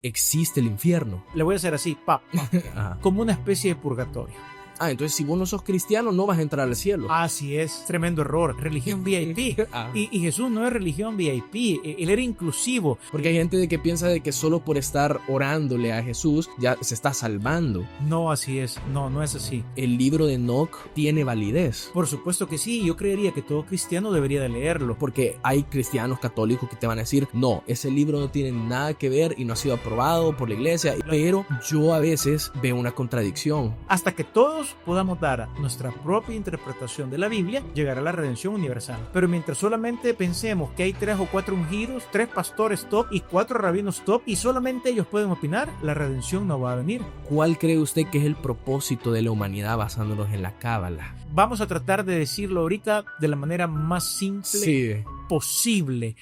existe el infierno. Le voy a hacer así, Ajá. como una especie de purgatorio. Entonces si vos no sos cristiano no vas a entrar al cielo. Así es, tremendo error. Religión VIP. Y Jesús no es religión VIP, él era inclusivo. Porque hay gente que piensa de que solo por estar orándole a Jesús ya se está salvando. No, así es, no es así. El libro de Enoch tiene validez. Por supuesto que sí, yo creería que todo cristiano debería de leerlo. Porque hay cristianos católicos que te van a decir, no, ese libro no tiene nada que ver y no ha sido aprobado por la iglesia. Pero yo a veces veo una contradicción. Hasta que todos podamos dar nuestra propia interpretación de la Biblia, llegará la redención universal. Pero mientras solamente pensemos que hay 3 o 4 ungidos, 3 pastores top y 4 rabinos top y solamente ellos pueden opinar, la redención no va a venir. ¿Cuál cree usted que es el propósito de la humanidad basándonos en la Cábala? Vamos a tratar de decirlo ahorita de la manera más simple posible.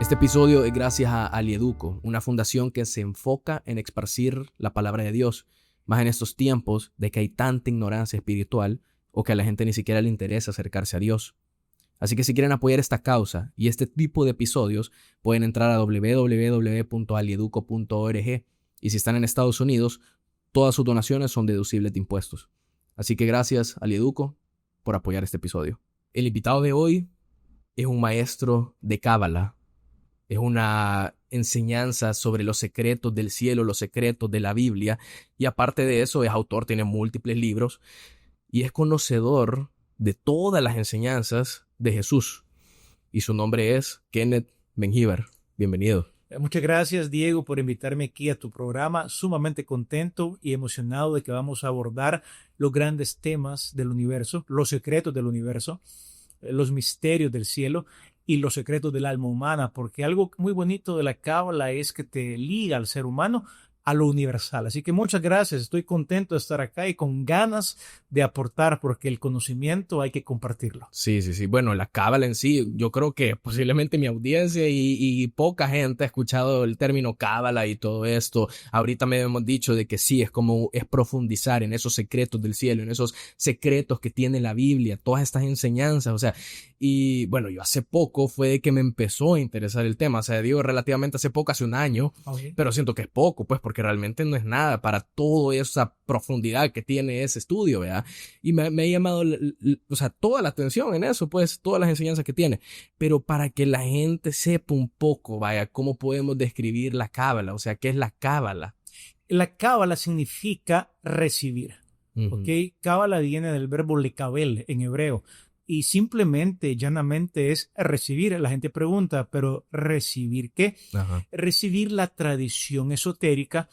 Este episodio es gracias a Alieduco, una fundación que se enfoca en esparcir la palabra de Dios, más en estos tiempos de que hay tanta ignorancia espiritual o que a la gente ni siquiera le interesa acercarse a Dios. Así que si quieren apoyar esta causa y este tipo de episodios, pueden entrar a www.alieduco.org y si están en Estados Unidos, todas sus donaciones son deducibles de impuestos. Así que gracias, Alieduco, por apoyar este episodio. El invitado de hoy es un maestro de Cábala. Es una enseñanza sobre los secretos del cielo, los secretos de la Biblia. Y aparte de eso, es autor, tiene múltiples libros y es conocedor de todas las enseñanzas de Jesús. Y su nombre es Kenneth Ben-Hiber. Bienvenido. Muchas gracias, Diego, por invitarme aquí a tu programa. Sumamente contento y emocionado de que vamos a abordar los grandes temas del universo, los secretos del universo, los misterios del cielo y los secretos del alma humana, porque algo muy bonito de la Cábala es que te liga al ser humano a lo universal. Así que muchas gracias, estoy contento de estar acá y con ganas de aportar, porque el conocimiento hay que compartirlo. Sí. Bueno, la Cábala en sí, yo creo que posiblemente mi audiencia y poca gente ha escuchado el término Cábala y todo esto. Ahorita me hemos dicho de que sí, es profundizar en esos secretos del cielo, en esos secretos que tiene la Biblia, todas estas enseñanzas, o sea, y bueno, yo hace poco fue de que me empezó a interesar el tema, o sea, digo relativamente hace poco, hace un año, pero siento que es poco, pues, porque realmente no es nada para toda esa profundidad que tiene ese estudio, ¿verdad? Y me ha llamado, o sea, toda la atención en eso, pues, todas las enseñanzas que tiene. Pero para que la gente sepa un poco, vaya, cómo podemos describir la Cábala, o sea, ¿qué es la Cábala? La Cábala significa recibir, ¿ok? Cábala viene del verbo lekabel en hebreo y simplemente, llanamente es recibir. La gente pregunta, ¿pero recibir qué? Recibir la tradición esotérica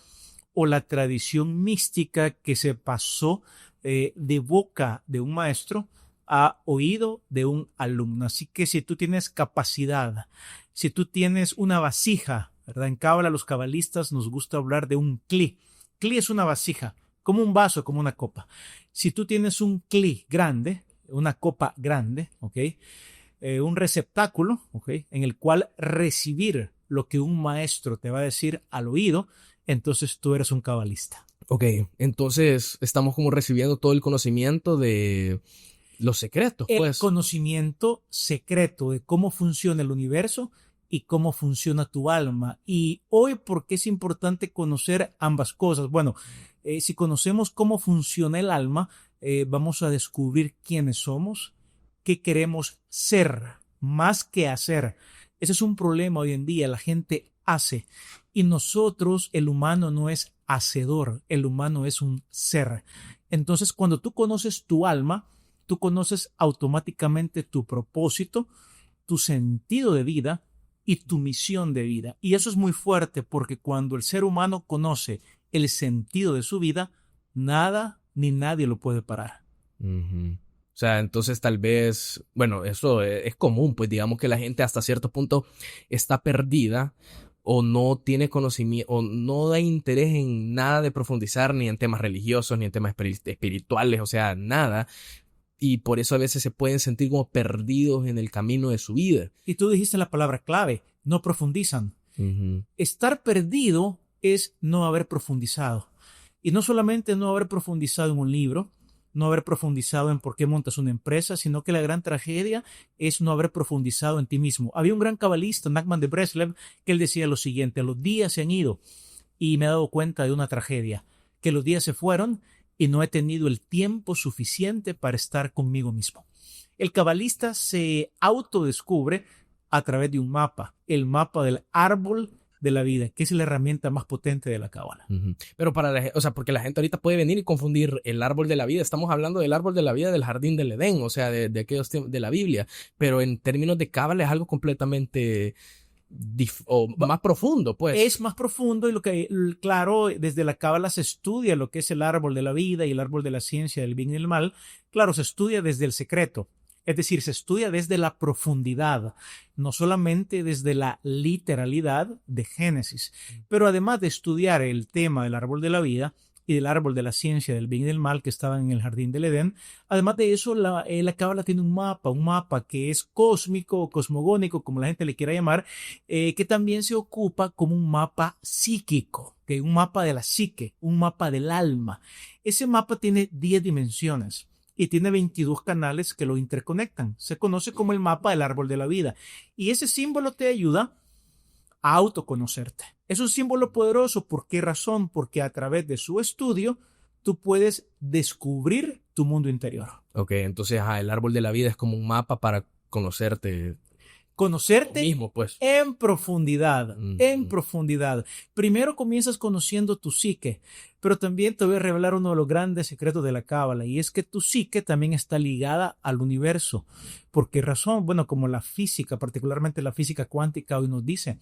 o la tradición mística que se pasó de boca de un maestro a oído de un alumno. Así que si tú tienes capacidad, si tú tienes una vasija, ¿verdad? En Cábala los cabalistas nos gusta hablar de un cli. Cli es una vasija, como un vaso, como una copa. Si tú tienes un cli grande, una copa grande, ¿ok? Un receptáculo, ¿ok? En el cual recibir lo que un maestro te va a decir al oído, entonces tú eres un cabalista. Ok, entonces estamos como recibiendo todo el conocimiento de los secretos, pues. El conocimiento secreto de cómo funciona el universo y cómo funciona tu alma. Y hoy, ¿por qué es importante conocer ambas cosas? Bueno, si conocemos cómo funciona el alma, vamos a descubrir quiénes somos, qué queremos ser, más que hacer. Ese es un problema hoy en día, la gente hace. Y nosotros, el humano no es hacedor, el humano es un ser. Entonces, cuando tú conoces tu alma, tú conoces automáticamente tu propósito, tu sentido de vida y tu misión de vida. Y eso es muy fuerte porque cuando el ser humano conoce el sentido de su vida, nada ni nadie lo puede parar. O sea, entonces tal vez, bueno, eso es común, pues digamos que la gente hasta cierto punto está perdida o no tiene conocimiento, o no da interés en nada de profundizar, ni en temas religiosos, ni en temas espirituales, o sea, nada. Y por eso a veces se pueden sentir como perdidos en el camino de su vida. Y tú dijiste la palabra clave, no profundizan. Uh-huh. Estar perdido es no haber profundizado. Y no solamente no haber profundizado en un libro, no haber profundizado en por qué montas una empresa, sino que la gran tragedia es no haber profundizado en ti mismo. Había un gran cabalista, Nachman de Breslev, que él decía lo siguiente: los días se han ido y me he dado cuenta de una tragedia, que los días se fueron y no he tenido el tiempo suficiente para estar conmigo mismo. El cabalista se autodescubre a través de un mapa, el mapa del árbol de la vida, que es la herramienta más potente de la cábala. Uh-huh. Pero porque la gente ahorita puede venir y confundir el árbol de la vida. Estamos hablando del árbol de la vida del jardín del Edén, o sea, de aquellos tiempos de la Biblia. Pero en términos de cábala es algo completamente más profundo, pues. Es más profundo y claro, desde la cábala se estudia lo que es el árbol de la vida y el árbol de la ciencia del bien y el mal. Claro, se estudia desde el secreto. Es decir, se estudia desde la profundidad, no solamente desde la literalidad de Génesis. Pero además de estudiar el tema del árbol de la vida y del árbol de la ciencia del bien y del mal que estaban en el jardín del Edén, además de eso, la cábala tiene un mapa que es cósmico o cosmogónico, como la gente le quiera llamar, que también se ocupa como un mapa psíquico, que es un mapa de la psique, un mapa del alma. Ese mapa tiene 10 dimensiones. Y tiene 22 canales que lo interconectan. Se conoce como el mapa del árbol de la vida. Y ese símbolo te ayuda a autoconocerte. Es un símbolo poderoso. ¿Por qué razón? Porque a través de su estudio tú puedes descubrir tu mundo interior. Ok, entonces el árbol de la vida es como un mapa para conocerte. Conocerte mismo, pues. En profundidad, en profundidad. Primero comienzas conociendo tu psique, pero también te voy a revelar uno de los grandes secretos de la cábala, y es que tu psique también está ligada al universo. ¿Por qué razón? Bueno, como la física, particularmente la física cuántica hoy nos dice,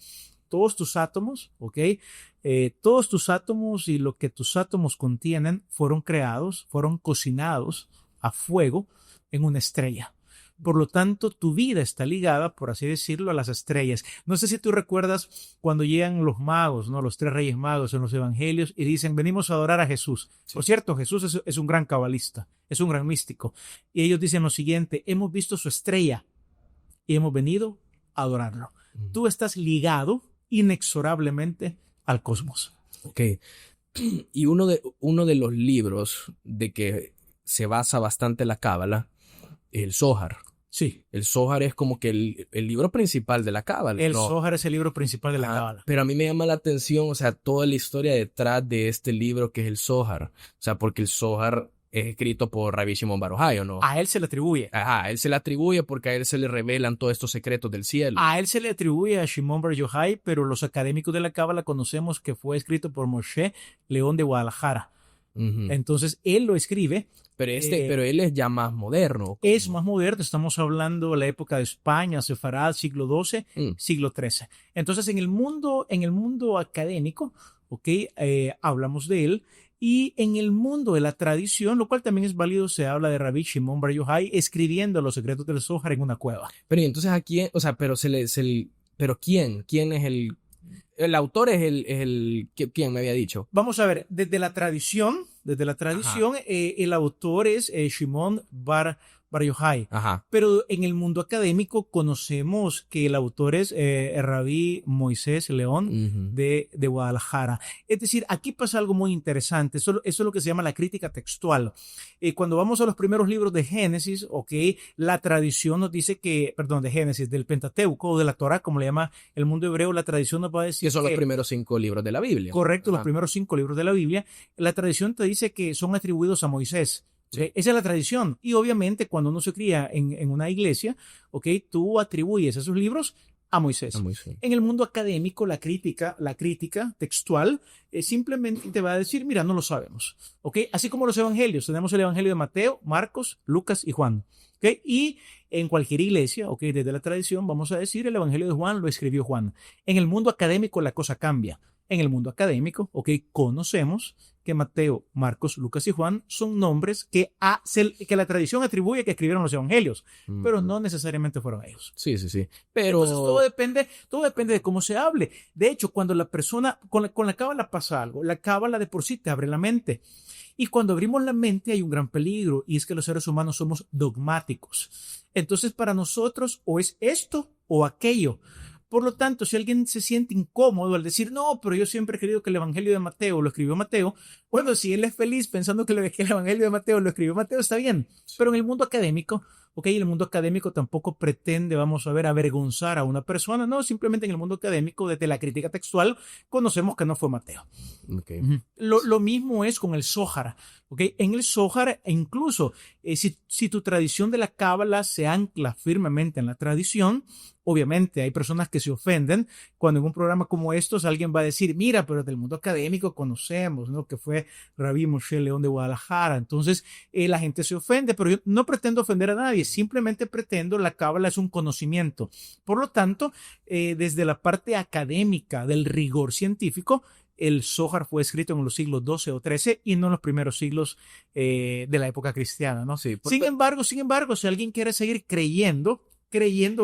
todos tus átomos, ¿ok? Todos tus átomos y lo que tus átomos contienen fueron creados, fueron cocinados a fuego en una estrella. Por lo tanto, tu vida está ligada, por así decirlo, a las estrellas. No sé si tú recuerdas cuando llegan los magos, ¿no? Los 3 reyes magos en los evangelios y dicen, venimos a adorar a Jesús. Sí. Por cierto, Jesús es un gran cabalista, es un gran místico. Y ellos dicen lo siguiente, hemos visto su estrella y hemos venido a adorarlo. Tú estás ligado inexorablemente al cosmos. Ok. Y uno de los libros de que se basa bastante la cábala, el Zohar. Sí. El Zohar es como que el libro principal de la cábala. El Zohar es el libro principal de la cábala. Pero a mí me llama la atención, o sea, toda la historia detrás de este libro que es el Zohar. O sea, porque el Zohar es escrito por Rabbi Shimon Bar Yochai, ¿o no? A él se le atribuye. Ajá, a él se le atribuye porque a él se le revelan todos estos secretos del cielo. A él se le atribuye a Shimon Bar Yochai, pero los académicos de la cábala conocemos que fue escrito por Moshe León de Guadalajara. Uh-huh. Entonces, él lo escribe. Pero él es ya más moderno. Es más moderno. Estamos hablando de la época de España, Sefarad, siglo XII, siglo XIII. Entonces, en el mundo académico, hablamos de él. Y en el mundo de la tradición, lo cual también es válido, se habla de Rabbi Shimon Bar Yochai escribiendo los secretos del Zohar en una cueva. Pero entonces aquí, o sea, pero ¿quién? ¿Quién es el autor? ¿Quién me había dicho? Vamos a ver, desde la tradición, el autor es Shimon Bar Yochai. Ajá. Pero en el mundo académico conocemos que el autor es Rabí Moisés León de Guadalajara. Es decir, aquí pasa algo muy interesante. Eso es lo que se llama la crítica textual. Cuando vamos a los primeros libros de Génesis, la tradición nos dice de Génesis, del Pentateuco o de la Torá, como le llama el mundo hebreo, la tradición nos va a decir que son los primeros 5 libros de la Biblia. Correcto, los primeros 5 libros de la Biblia. La tradición te dice que son atribuidos a Moisés. Sí. Esa es la tradición. Y obviamente cuando uno se cría en una iglesia, tú atribuyes esos libros a Moisés. En el mundo académico, la crítica textual simplemente te va a decir, mira, no lo sabemos. Así como los evangelios. Tenemos el evangelio de Mateo, Marcos, Lucas y Juan. Y en cualquier iglesia, desde la tradición, vamos a decir, el evangelio de Juan lo escribió Juan. En el mundo académico la cosa cambia. en el mundo académico, ¿ok? Conocemos que Mateo, Marcos, Lucas y Juan son nombres que la tradición atribuye que escribieron los evangelios, pero no necesariamente fueron ellos. Sí. Pero entonces, todo depende de cómo se hable. De hecho, cuando la persona, con la cábala pasa algo, la cábala de por sí te abre la mente. Y cuando abrimos la mente hay un gran peligro, y es que los seres humanos somos dogmáticos. Entonces, para nosotros, o es esto o aquello. Por lo tanto, si alguien se siente incómodo al decir, no, pero yo siempre he creído que el Evangelio de Mateo lo escribió Mateo, bueno, si él es feliz pensando que el Evangelio de Mateo lo escribió Mateo, está bien. Pero en el mundo académico, el mundo académico tampoco pretende, vamos a ver, avergonzar a una persona. No, simplemente en el mundo académico, desde la crítica textual, conocemos que no fue Mateo. Okay. Lo mismo es con el Zohar. En el Zohar, incluso si tu tradición de la cábala se ancla firmemente en la tradición, obviamente hay personas que se ofenden cuando en un programa como estos alguien va a decir, mira, pero del mundo académico conocemos, ¿no? Que fue Rabí Moshe León de Guadalajara. Entonces la gente se ofende, pero yo no pretendo ofender a nadie, simplemente pretendo, la cábala es un conocimiento. Por lo tanto, desde la parte académica del rigor científico, el Zohar fue escrito en los siglos XII o XIII y no en los primeros siglos de la época cristiana, ¿no? Sí, sin embargo, si alguien quiere seguir creyendo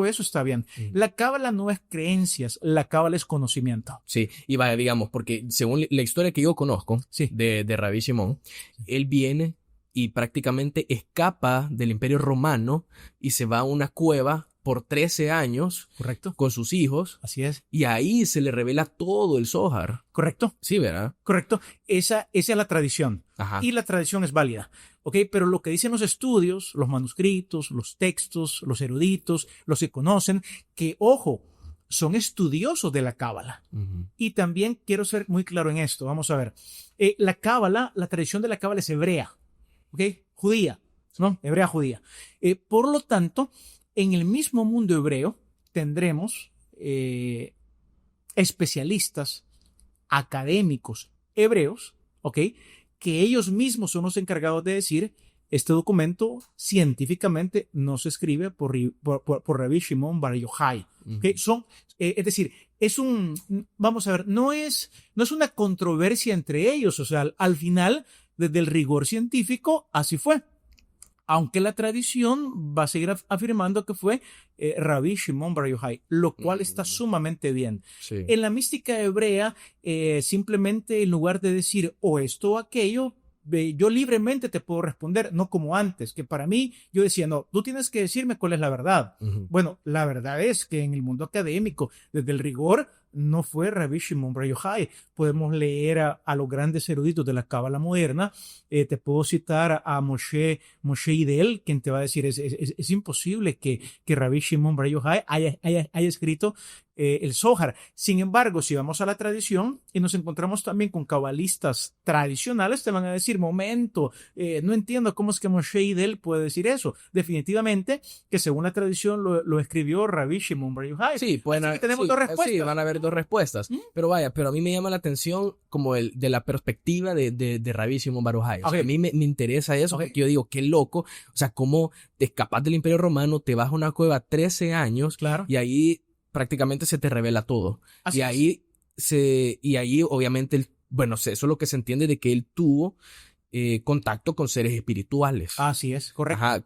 eso, está bien. La cábala no es creencias, la cábala es conocimiento. Sí, y vaya, digamos, porque según la historia que yo conozco de Rabí Shimon, él viene y prácticamente escapa del Imperio Romano y se va a una cueva por 13 años. Correcto. Con sus hijos. Así es. Y ahí se le revela todo el Zohar. Correcto. Sí, ¿verdad? Correcto. Esa es la tradición. Ajá. Y la tradición es válida. Pero lo que dicen los estudios, los manuscritos, los textos, los eruditos, los que conocen, que, ojo, son estudiosos de la cábala. Y también quiero ser muy claro en esto. Vamos a ver. La cábala, la tradición de la cábala es hebrea. Judía. ¿No? Hebrea judía. Por lo tanto, en el mismo mundo hebreo tendremos especialistas académicos hebreos, que ellos mismos son los encargados de decir, este documento científicamente no se escribe por Rabí Shimon Bar Yochai. Es decir, vamos a ver, no es una controversia entre ellos, o sea, al final, desde el rigor científico, así fue. Aunque la tradición va a seguir afirmando que fue Rabí Shimon Bar Yochai, lo cual está sumamente bien. Sí. En la mística hebrea, simplemente en lugar de decir o esto o aquello, yo libremente te puedo responder, no como antes, que para mí yo decía, no, tú tienes que decirme cuál es la verdad. Bueno, la verdad es que en el mundo académico, desde el rigor, no fue Rabí Shimon Bar Yochai. Podemos leer a los grandes eruditos de la cábala moderna. Te puedo citar a Moshe Idel, quien te va a decir, es imposible que Rabí Shimon Bar Yochai haya escrito el Zohar. Sin embargo, si vamos a la tradición y nos encontramos también con cabalistas tradicionales, te van a decir, momento, no entiendo cómo es que Moshe Idel puede decir eso. Definitivamente que según la tradición lo escribió Rabí Shimon Bar Yochai. Sí, tenemos dos respuestas. Sí, van a haber dos respuestas. Pero a mí me llama la atención como de la perspectiva de Rabí Shimon Bar Yochai. O sea, a mí me interesa eso porque yo digo, qué loco. O sea, cómo te escapas del Imperio Romano, te vas a una cueva 13 años y ahí prácticamente se te revela todo. Así y ahí obviamente, eso es lo que se entiende de que él tuvo contacto con seres espirituales. Así es, correcto. Ajá,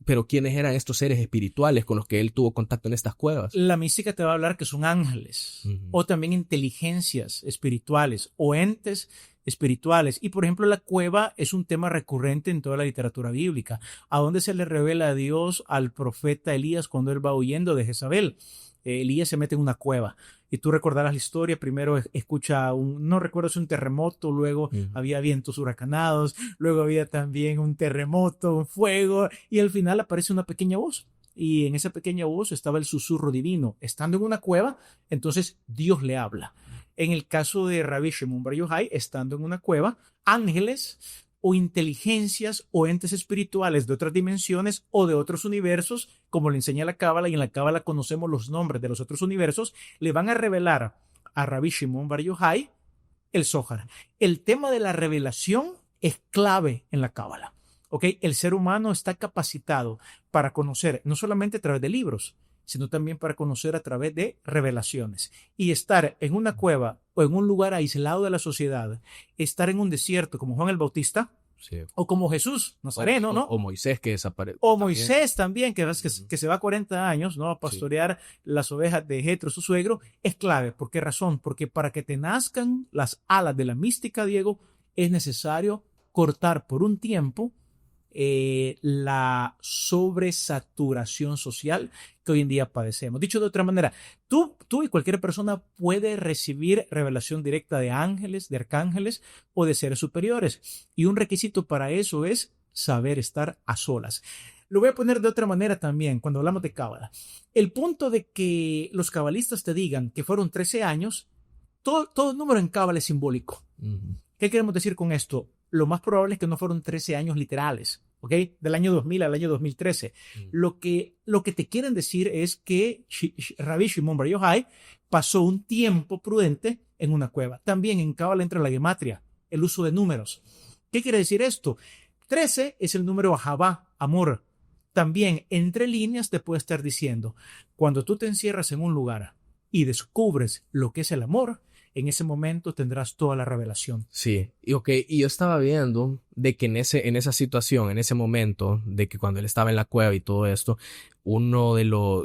pero ¿quiénes eran estos seres espirituales con los que él tuvo contacto en estas cuevas? La mística te va a hablar que son ángeles, o también inteligencias espirituales, o entes espirituales. Y por ejemplo, la cueva es un tema recurrente en toda la literatura bíblica. ¿A dónde se le revela a Dios al profeta Elías cuando él va huyendo de Jezabel? Elías se mete en una cueva. Y tú recordarás la historia, primero escucha no recuerdo si un terremoto, luego había vientos huracanados, luego había también un terremoto, un fuego, y al final aparece una pequeña voz. Y en esa pequeña voz estaba el susurro divino. Estando en una cueva, entonces Dios le habla. En el caso de Rabí Shimon Bar Yochai, estando en una cueva, ángeles o inteligencias o entes espirituales de otras dimensiones o de otros universos, como le enseña la cábala, y en la cábala conocemos los nombres de los otros universos, le van a revelar a Rabí Shimon Bar Yochai el Zohar. El tema de la revelación es clave en la cábala. El ser humano está capacitado para conocer, no solamente a través de libros, sino también para conocer a través de revelaciones. Y estar en una cueva o en un lugar aislado de la sociedad, estar en un desierto como Juan el Bautista, sí, o como Jesús Nazareno, ¿no? O Moisés que desaparece. O Moisés también, que se va 40 años, ¿no? A pastorear las ovejas de Jetro, su suegro, es clave. ¿Por qué razón? Porque para que te nazcan las alas de la mística, Diego, es necesario cortar por un tiempo la sobresaturación social que hoy en día padecemos. Dicho de otra manera, tú y cualquier persona puede recibir revelación directa de ángeles, de arcángeles o de seres superiores. Y un requisito para eso es saber estar a solas. Lo voy a poner de otra manera también cuando hablamos de cábala. El punto de que los cabalistas te digan que fueron 13 años, todo número en cábala es simbólico. Uh-huh. ¿Qué queremos decir con esto? Lo más probable es que no fueron 13 años literales, ¿ok? Del año 2000 al año 2013. Lo que te quieren decir es que Rabbi Shimon Bar Yochai pasó un tiempo prudente en una cueva. También en cábala entra la gematria, el uso de números. ¿Qué quiere decir esto? 13 es el número ahavá, amor. También entre líneas te puede estar diciendo, cuando tú te encierras en un lugar y descubres lo que es el amor, en ese momento tendrás toda la revelación. Sí, y yo estaba viendo de que en esa situación, en ese momento, de que cuando él estaba en la cueva y todo esto,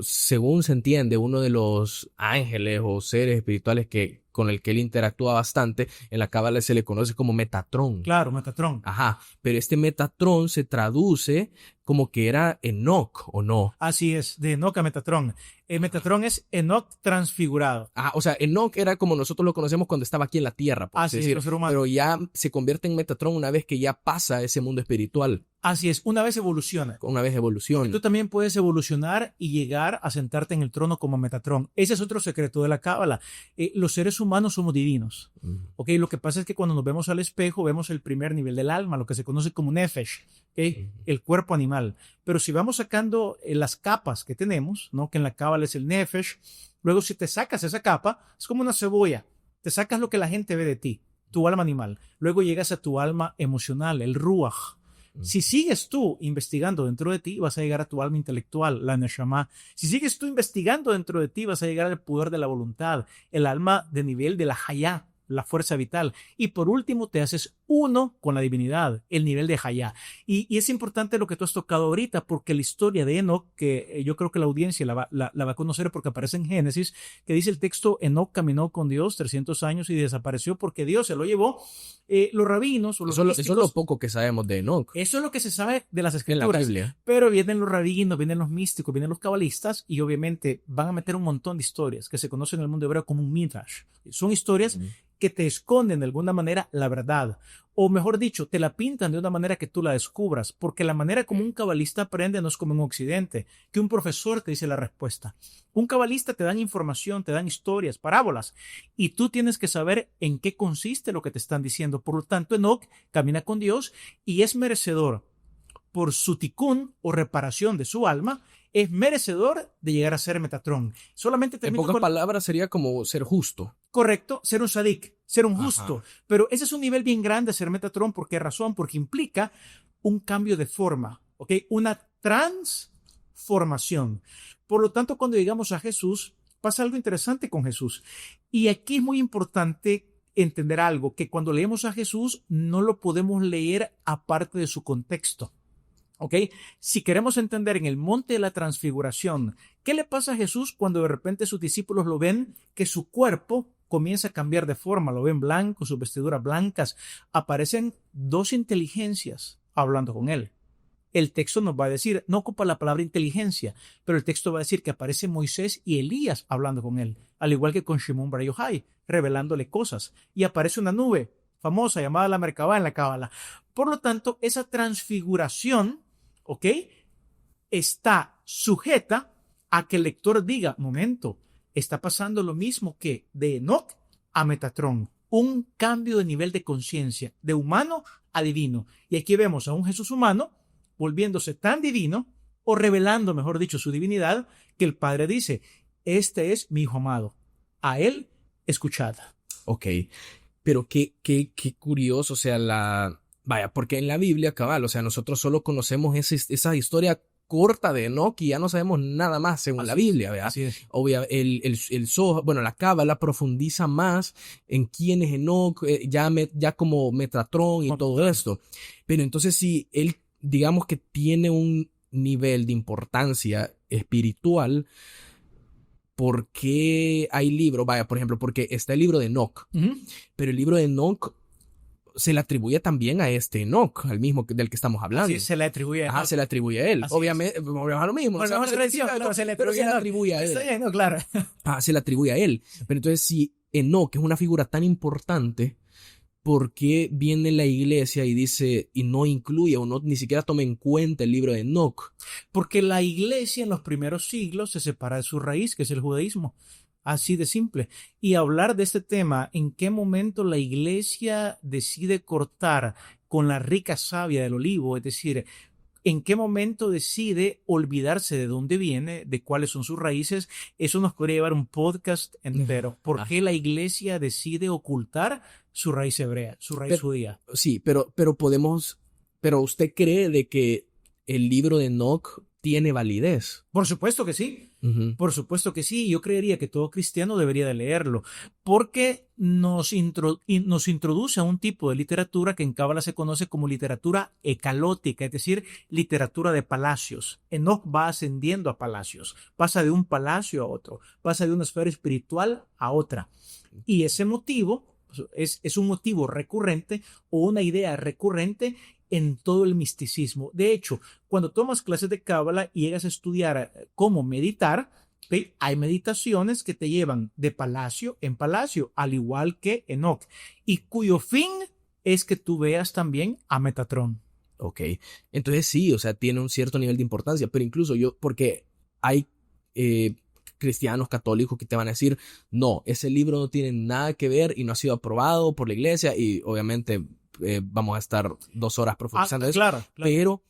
según se entiende, uno de los ángeles o seres espirituales con el que él interactúa bastante, en la cábala se le conoce como Metatrón. Claro, Metatrón. Ajá, pero este Metatrón se traduce como que era Enoc, ¿o no? Así es, de Enoc a Metatrón. Metatrón es Enoc transfigurado. Ah, o sea, Enoc era como nosotros lo conocemos cuando estaba aquí en la tierra, por así decir, pero ya se convierte en Metatrón una vez que ya pasa a ese mundo espiritual. Así es, una vez evoluciona. Una vez evoluciona. Tú también puedes evolucionar y llegar a sentarte en el trono como Metatrón. Ese es otro secreto de la cábala. Los seres humanos somos divinos. ¿Okay? Lo que pasa es que cuando nos vemos al espejo, vemos el primer nivel del alma, lo que se conoce como nefesh, ¿okay? El cuerpo animal. Pero si vamos sacando las capas que tenemos, ¿no? Que en la cábala es el nefesh, luego si te sacas esa capa, es como una cebolla. Te sacas lo que la gente ve de ti, tu alma animal. Luego llegas a tu alma emocional, el ruach. Si sigues tú investigando dentro de ti, vas a llegar a tu alma intelectual, la neshama. Si sigues tú investigando dentro de ti, vas a llegar al poder de la voluntad, el alma de nivel de la hayá, la fuerza vital. Y por último, te haces uno con la divinidad, el nivel de hayá. Y es importante lo que tú has tocado ahorita, porque la historia de Enoc, que yo creo que la audiencia la va a conocer porque aparece en Génesis, que dice el texto, Enoc caminó con Dios 300 años y desapareció porque Dios se lo llevó. Los rabinos o los eso es lo poco que sabemos de Enoc. Eso es lo que se sabe de las escrituras. En la Biblia. Pero vienen los rabinos, vienen los místicos, vienen los cabalistas y obviamente van a meter un montón de historias que se conocen en el mundo hebreo como un midrash. Son historias que te esconden de alguna manera la verdad. O mejor dicho, te la pintan de una manera que tú la descubras, porque la manera como un cabalista aprende no es como en Occidente, que un profesor te dice la respuesta. Un cabalista te dan información, te dan historias, parábolas, y tú tienes que saber en qué consiste lo que te están diciendo. Por lo tanto, Enoc camina con Dios y es merecedor por su tikkun o reparación de su alma, es merecedor de llegar a ser Metatrón. Solamente en pocas palabras sería como ser justo. Correcto, ser un sadik, ser un justo. Ajá. Pero ese es un nivel bien grande, ser Metatrón. ¿Por qué razón? Porque implica un cambio de forma, ¿ok? Una transformación. Por lo tanto, cuando llegamos a Jesús, pasa algo interesante con Jesús. Y aquí es muy importante entender algo, que cuando leemos a Jesús no lo podemos leer aparte de su contexto. ¿Ok? Si queremos entender en el monte de la transfiguración, ¿qué le pasa a Jesús cuando de repente sus discípulos lo ven que su cuerpo comienza a cambiar de forma? Lo ven blanco, sus vestiduras blancas. Aparecen dos inteligencias hablando con él. El texto nos va a decir, no ocupa la palabra inteligencia, pero el texto va a decir que aparece Moisés y Elías hablando con él, al igual que con Shimon Bar Yochai, revelándole cosas. Y aparece una nube famosa llamada la Merkabá en la Cábala. Por lo tanto, esa transfiguración, ¿ok?, está sujeta a que el lector diga, momento, está pasando lo mismo que de Enoc a Metatrón, un cambio de nivel de conciencia, de humano a divino. Y aquí vemos a un Jesús humano volviéndose tan divino, o revelando, mejor dicho, su divinidad, que el Padre dice, este es mi Hijo amado, a él escuchad. Ok, pero qué curioso, o sea, vaya, porque en la Biblia, cabal, o sea, nosotros solo conocemos esa historia corta de Enoch y ya no sabemos nada más según la Biblia, ¿verdad? Así es. La Cábala profundiza más en quién es Enoch, ya como Metatrón y todo esto. Pero entonces si él, digamos que tiene un nivel de importancia espiritual, ¿por qué hay libros? Vaya, por ejemplo, porque está el libro de Enoch, pero el libro de Enoch se le atribuye también a este Enoch, al mismo del que estamos hablando. Sí, se le atribuye a Enoch. Se le atribuye a él. Así obviamente, volvemos a lo mismo. Bueno, se le atribuye a él. Está bien, no, claro. Se le atribuye a él. Pero entonces, si Enoch es una figura tan importante, ¿por qué viene la iglesia y dice, y no incluye o no ni siquiera toma en cuenta el libro de Enoch? Porque la iglesia en los primeros siglos se separa de su raíz, que es el judaísmo. Así de simple. Y hablar de este tema, ¿en qué momento la iglesia decide cortar con la rica savia del olivo? Es decir, ¿en qué momento decide olvidarse de dónde viene, de cuáles son sus raíces? Eso nos podría llevar un podcast entero. ¿Por qué la iglesia decide ocultar su raíz hebrea, su raíz judía? Sí, pero ¿usted cree de que el libro de Enoch tiene validez? Por supuesto que sí. Por supuesto que sí. Yo creería que todo cristiano debería de leerlo, porque nos introduce a un tipo de literatura que en Cábala se conoce como literatura ecalótica, es decir, literatura de palacios. Enoch va ascendiendo a palacios, pasa de un palacio a otro, pasa de una esfera espiritual a otra. Y ese motivo es un motivo recurrente o una idea recurrente en todo el misticismo. De hecho, cuando tomas clases de Cábala y llegas a estudiar cómo meditar, ¿sí? Hay meditaciones que te llevan de palacio en palacio, al igual que Enoch, y cuyo fin es que tú veas también a Metatrón. Ok, entonces sí, o sea, tiene un cierto nivel de importancia, pero incluso porque hay cristianos católicos que te van a decir, no, ese libro no tiene nada que ver y no ha sido aprobado por la iglesia, y obviamente vamos a estar 2 horas profundizando eso. Claro. Pero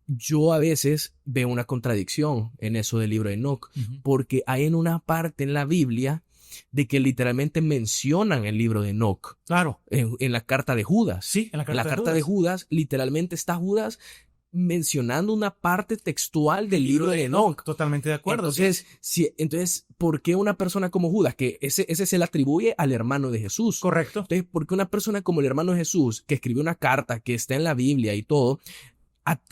yo a veces veo una contradicción en eso del libro de Enoch, porque hay en una parte en la Biblia de que literalmente mencionan el libro de Enoch. Claro. En la carta de Judas. Sí, en la carta de Judas, literalmente está Judas mencionando una parte textual del libro de Enoch. Totalmente de acuerdo. Entonces, ¿por qué una persona como Judas, que ese se le atribuye al hermano de Jesús? Correcto. Entonces, ¿por qué una persona como el hermano de Jesús, que escribió una carta que está en la Biblia y todo,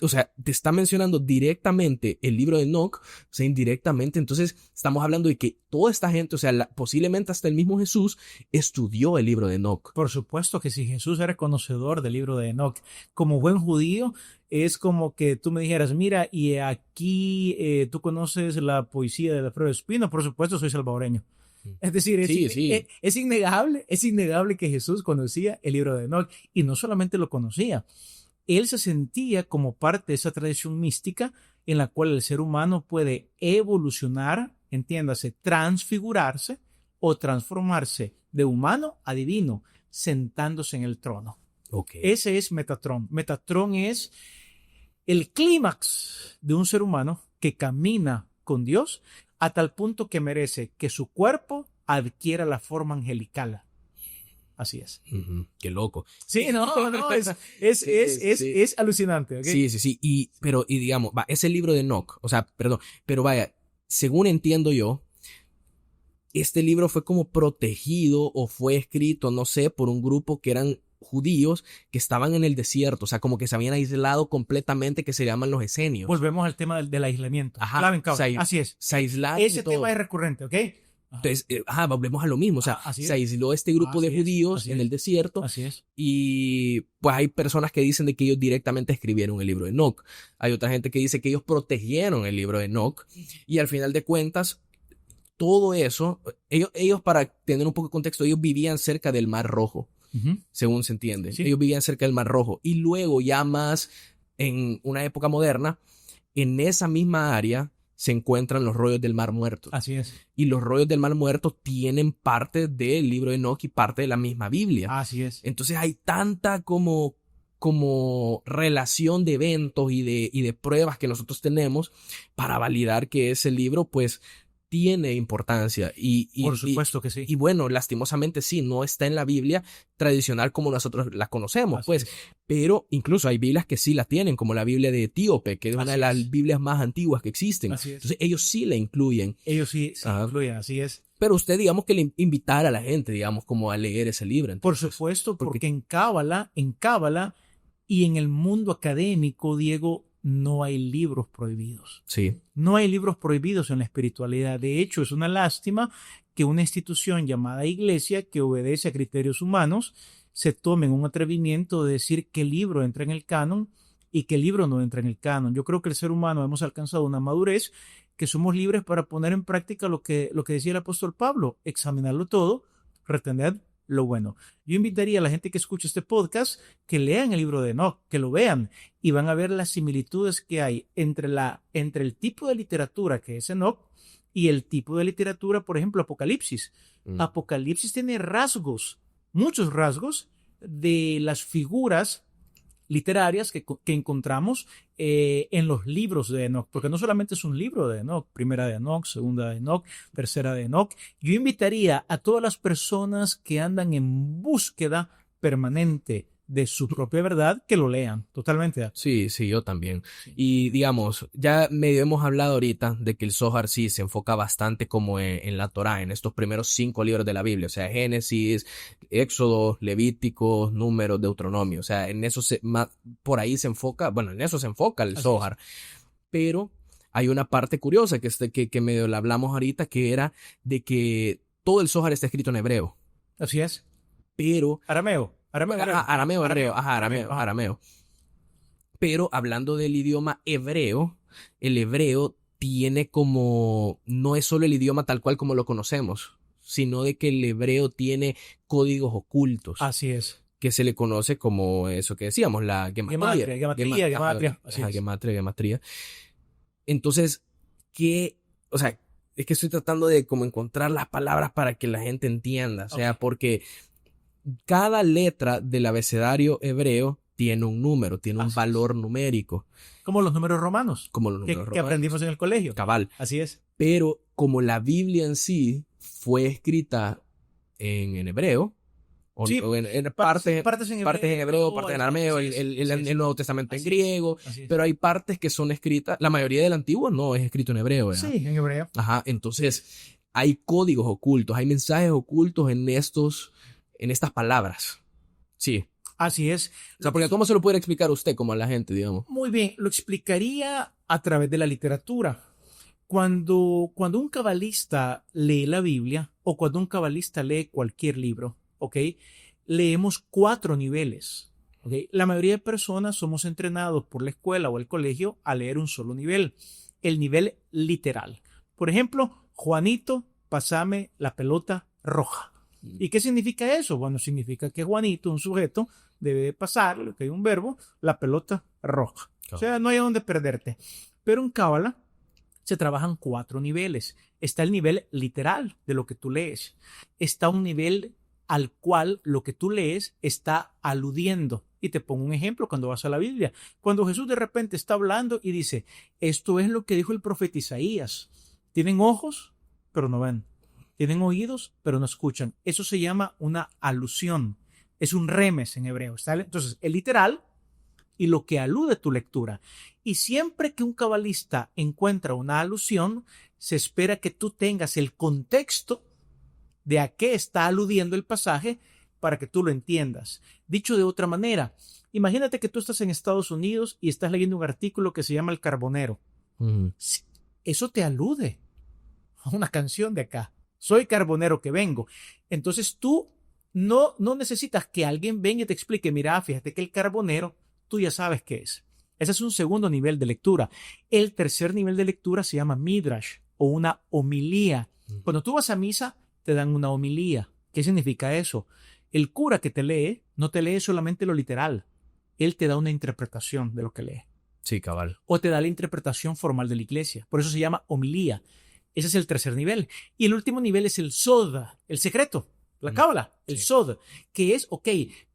o sea, te está mencionando directamente el libro de Enoch, o sea, indirectamente? Entonces, estamos hablando de que toda esta gente, o sea, posiblemente hasta el mismo Jesús estudió el libro de Enoch. Por supuesto que si Jesús era conocedor del libro de Enoch, como buen judío, es como que tú me dijeras, mira, y aquí tú conoces la poesía de Alfredo Espino. Por supuesto, soy salvadoreño. Es decir, es innegable que Jesús conocía el libro de Enoch, y no solamente lo conocía, él se sentía como parte de esa tradición mística en la cual el ser humano puede evolucionar, entiéndase, transfigurarse o transformarse de humano a divino, sentándose en el trono. Okay. Ese es Metatrón. Metatrón es el clímax de un ser humano que camina con Dios a tal punto que merece que su cuerpo adquiera la forma angelical. Así es. Qué loco. Sí, es alucinante. ¿Okay? Sí. Y digamos, ese libro de Enoch, o sea, perdón, pero vaya, según entiendo yo, este libro fue como protegido o fue escrito, no sé, por un grupo que eran judíos que estaban en el desierto, o sea, como que se habían aislado completamente, que se llaman los esenios. Volvemos al tema del aislamiento. Ajá. Así es. Se aislaron. Ese tema es recurrente, ¿ok? Entonces, volvemos a lo mismo, o sea, se aisló este grupo de judíos en el desierto. Así es. Y pues hay personas que dicen de que ellos directamente escribieron el libro de Enoch. Hay otra gente que dice que ellos protegieron el libro de Enoch. Y al final de cuentas, todo eso, ellos para tener un poco de contexto, ellos vivían cerca del Mar Rojo, según se entiende. Sí. Ellos vivían cerca del Mar Rojo. Y luego, ya más en una época moderna, en esa misma área se encuentran los rollos del Mar Muerto. Así es. Y los rollos del Mar Muerto tienen parte del libro de Enoch y parte de la misma Biblia. Así es. Entonces hay tanta como relación de eventos y de pruebas que nosotros tenemos para validar que ese libro, pues, tiene importancia. Por supuesto que sí. Y bueno, lastimosamente sí, no está en la Biblia tradicional como nosotros la conocemos, Así pues. es. Pero incluso hay Biblias que sí la tienen, como la Biblia de Etíope, que es una de las Biblias más antiguas que existen. Así es. Entonces ellos sí la incluyen. Ellos sí Ajá. incluyen, así es. Pero usted, digamos que le invitar a la gente, digamos, como a leer ese libro. Por Entonces, supuesto, porque en Cábala y en el mundo académico, Diego, no hay libros prohibidos. sí. No hay libros prohibidos en la espiritualidad. De hecho, es una lástima que una institución llamada iglesia, que obedece a criterios humanos, se tome un atrevimiento de decir qué libro entra en el canon y qué libro no entra en el canon. Yo creo que el ser humano hemos alcanzado una madurez que somos libres para poner en práctica lo que decía el apóstol Pablo, examinarlo todo, retener lo bueno. Yo invitaría a la gente que escucha este podcast que lean el libro de Enoch, que lo vean y van a ver las similitudes que hay entre el tipo de literatura que es Enoch y el tipo de literatura, por ejemplo, Apocalipsis. Apocalipsis tiene rasgos, muchos rasgos de las figuras literarias que encontramos en los libros de Enoch, porque no solamente es un libro de Enoch, primera de Enoch, segunda de Enoch, tercera de Enoch. Yo invitaría a todas las personas que andan en búsqueda permanente de su propia verdad que lo lean, totalmente. Sí, yo también. Y digamos, ya medio hemos hablado ahorita de que el Zohar sí se enfoca bastante como en la Torá, en estos primeros 5 libros de la Biblia, o sea, Génesis, Éxodo, Levítico, Números, Deuteronomio, o sea, en eso por ahí se enfoca, bueno, en eso se enfoca el Zohar. Pero hay una parte curiosa que medio la hablamos ahorita, que era de que todo el Zohar está escrito en hebreo. Así es. Pero Arameo. Arameo. Pero hablando del idioma hebreo, el hebreo tiene como, no es solo el idioma tal cual como lo conocemos, sino de que el hebreo tiene códigos ocultos. Así es. Que se le conoce como eso que decíamos, la gematría. Gematría. Entonces, o sea, es que estoy tratando de como encontrar las palabras para que la gente entienda, o sea, porque cada letra del abecedario hebreo tiene un número, tiene un valor numérico. Como los números romanos. Como los números que aprendimos en el colegio. Cabal. Así es. Pero como la Biblia en sí fue escrita en hebreo, o en partes en hebreo, partes en arameo, el Nuevo Testamento en griego, pero hay partes que son escritas, la mayoría del Antiguo no es escrito en hebreo, ¿verdad? Sí, en hebreo. Ajá, entonces hay códigos ocultos, hay mensajes ocultos en estas palabras. Sí. Así es. O sea, porque ¿cómo se lo puede explicar usted como a la gente, digamos? Muy bien, lo explicaría a través de la literatura. Cuando un cabalista lee la Biblia o cuando un cabalista lee cualquier libro, ¿ok? Leemos 4 niveles, ¿ok? La mayoría de personas somos entrenados por la escuela o el colegio a leer un solo nivel, el nivel literal. Por ejemplo, Juanito, pásame la pelota roja. ¿Y qué significa eso? Bueno, significa que Juanito, un sujeto, debe pasar, que hay un verbo, la pelota roja. Claro. O sea, no hay a dónde perderte. Pero en Cábala se trabajan 4 niveles. Está el nivel literal de lo que tú lees. Está un nivel al cual lo que tú lees está aludiendo. Y te pongo un ejemplo cuando vas a la Biblia. Cuando Jesús de repente está hablando y dice, esto es lo que dijo el profeta Isaías. Tienen ojos, pero no ven. Tienen oídos, pero no escuchan. Eso se llama una alusión. Es un remes en hebreo. ¿Está? Entonces, el literal y lo que alude tu lectura. Y siempre que un cabalista encuentra una alusión, se espera que tú tengas el contexto de a qué está aludiendo el pasaje para que tú lo entiendas. Dicho de otra manera, imagínate que tú estás en Estados Unidos y estás leyendo un artículo que se llama El Carbonero. Eso te alude a una canción de acá. Soy carbonero que vengo. Entonces tú no necesitas que alguien venga y te explique, mira, fíjate que el carbonero, tú ya sabes qué es. Ese es un segundo nivel de lectura. El tercer nivel de lectura se llama midrash o una homilía. Cuando tú vas a misa, te dan una homilía. ¿Qué significa eso? El cura que te lee, no te lee solamente lo literal. Él te da una interpretación de lo que lee. Sí, cabal. O te da la interpretación formal de la iglesia. Por eso se llama homilía. Ese es el tercer nivel. Y el último nivel es el sod, el secreto, la cábala, el sod, que es, ok,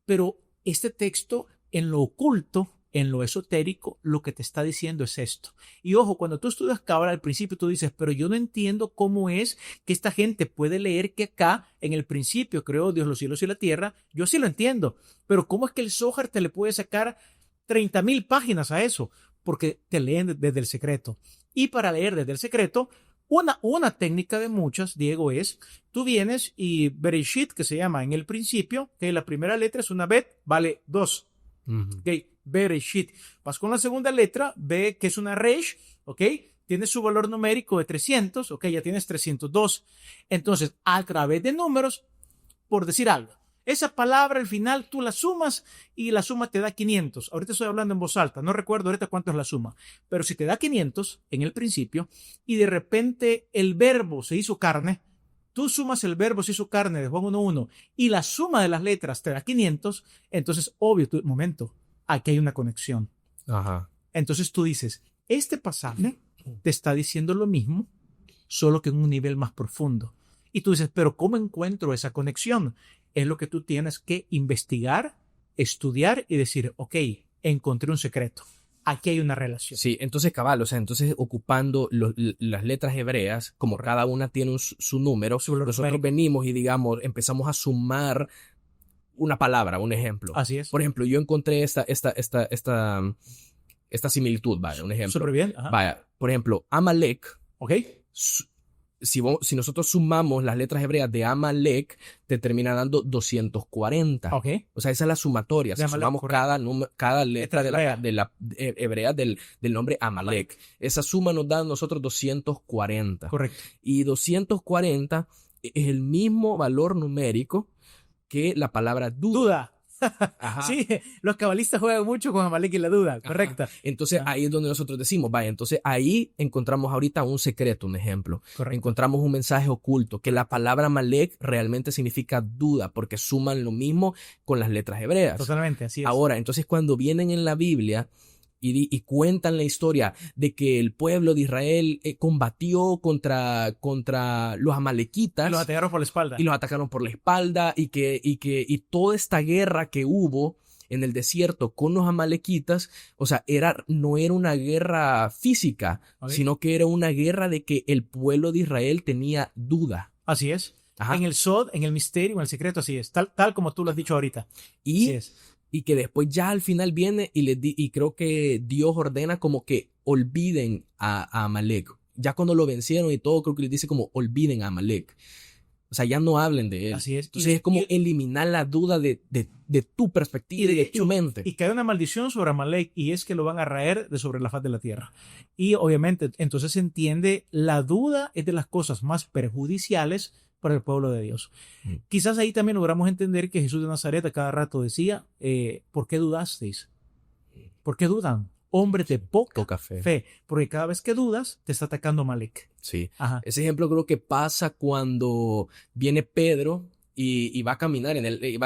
pero este texto en lo oculto en lo esotérico, lo que te está diciendo es esto. Y ojo, cuando tú estudias Cábala, al principio tú dices, pero yo no entiendo cómo es que esta gente puede leer que acá, en el principio, creó Dios los cielos y la tierra. Yo sí lo entiendo, pero ¿cómo es que el Zohar te le puede sacar 30,000 páginas a eso? Porque te leen desde el secreto. Y para leer desde el secreto, una técnica de muchas, Diego, es, tú vienes y Bereshit, que se llama en el principio, que la primera letra es una bet, vale 2. Ok, Bereshit. Vas con la segunda letra, B, que es una resh, ok, tiene su valor numérico de 300, ok, ya tienes 302. Entonces, a través de números, por decir algo, esa palabra al final tú la sumas y la suma te da 500. Ahorita estoy hablando en voz alta, no recuerdo ahorita cuánto es la suma, pero si te da 500 en el principio y de repente el verbo se hizo carne, tú sumas el verbo se hizo carne de Juan 1.1 y la suma de las letras te da 500, entonces obvio, momento, aquí hay una conexión. Ajá. Entonces tú dices, este pasaje te está diciendo lo mismo, solo que en un nivel más profundo. Y tú dices, pero ¿cómo encuentro esa conexión? Es lo que tú tienes que investigar, estudiar y decir, ok, encontré un secreto. Aquí hay una relación. Sí, entonces cabal, o sea, entonces ocupando las letras hebreas, como cada una tiene su número, nosotros venimos y digamos, empezamos a sumar una palabra, un ejemplo. Así es. Por ejemplo, yo encontré esta similitud, vaya, un ejemplo. Súper bien. Ajá. Vaya, por ejemplo, Amalek. Ok. Si nosotros sumamos las letras hebreas de Amalek, te termina dando 240. Ok. O sea, esa es la sumatoria. Si sumamos cada letra de la hebrea del nombre Amalek. Vale. Esa suma nos da a nosotros 240. Correcto. Y 240 es el mismo valor numérico que la palabra duda. Ajá. Sí, los cabalistas juegan mucho con Amalek y la duda, correcta. Ajá. Entonces ahí es donde nosotros decimos, vaya, entonces ahí encontramos ahorita un secreto, un ejemplo. Correcto. Encontramos un mensaje oculto, que la palabra Amalek realmente significa duda, porque suman lo mismo con las letras hebreas. Totalmente, así es. Ahora, entonces cuando vienen en la Biblia y cuentan la historia de que el pueblo de Israel combatió contra los amalequitas. Y los atacaron por la espalda. Y los atacaron por la espalda y toda esta guerra que hubo en el desierto con los amalequitas, o sea, no era una guerra física, sino que era una guerra de que el pueblo de Israel tenía duda. Así es. Ajá. En el Sod, en el misterio, en el secreto, así es. Tal como tú lo has dicho ahorita. Y así es. Y que después ya al final viene y creo que Dios ordena como que olviden a Amalek. Ya cuando lo vencieron y todo, creo que les dice como olviden a Amalek. O sea, ya no hablen de él. Así es. Entonces es como eliminar la duda de tu perspectiva y de tu mente. Y cae una maldición sobre Amalek y es que lo van a raer de sobre la faz de la tierra. Y obviamente entonces se entiende, la duda es de las cosas más perjudiciales para el pueblo de Dios. Quizás ahí también logramos entender que Jesús de Nazaret a cada rato decía, ¿por qué dudasteis? ¿Por qué dudan? Hombres de poca fe. Porque cada vez que dudas, te está atacando Amalek. Sí. Ajá. Ese ejemplo creo que pasa cuando viene Pedro y va a caminar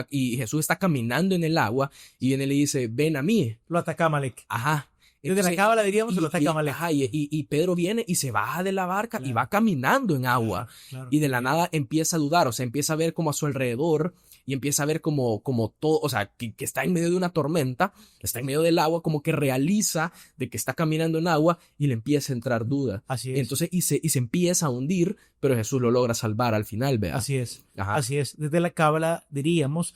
y Jesús está caminando en el agua y viene y le dice, ven a mí. Lo ataca Amalek. Ajá. Desde la cábala diríamos, se lo ataca Amalek. Ajá, y Pedro viene y se baja de la barca y va caminando en agua. Claro. Y de la nada empieza a dudar, o sea, empieza a ver como a su alrededor y empieza a ver como todo, o sea, que está en medio de una tormenta, está en medio del agua, como que realiza de que está caminando en agua y le empieza a entrar duda. Así es. Entonces, y se empieza a hundir, pero Jesús lo logra salvar al final, ¿vea? Así es. Ajá. Así es. Desde la cábala diríamos,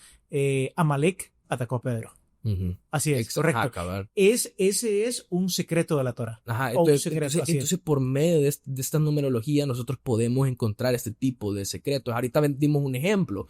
Amalek atacó a Pedro. Uh-huh. Así es, correcto. Ese es un secreto de la Torah. Ajá, entonces por medio de esta numerología nosotros podemos encontrar este tipo de secretos. Ahorita dimos un ejemplo.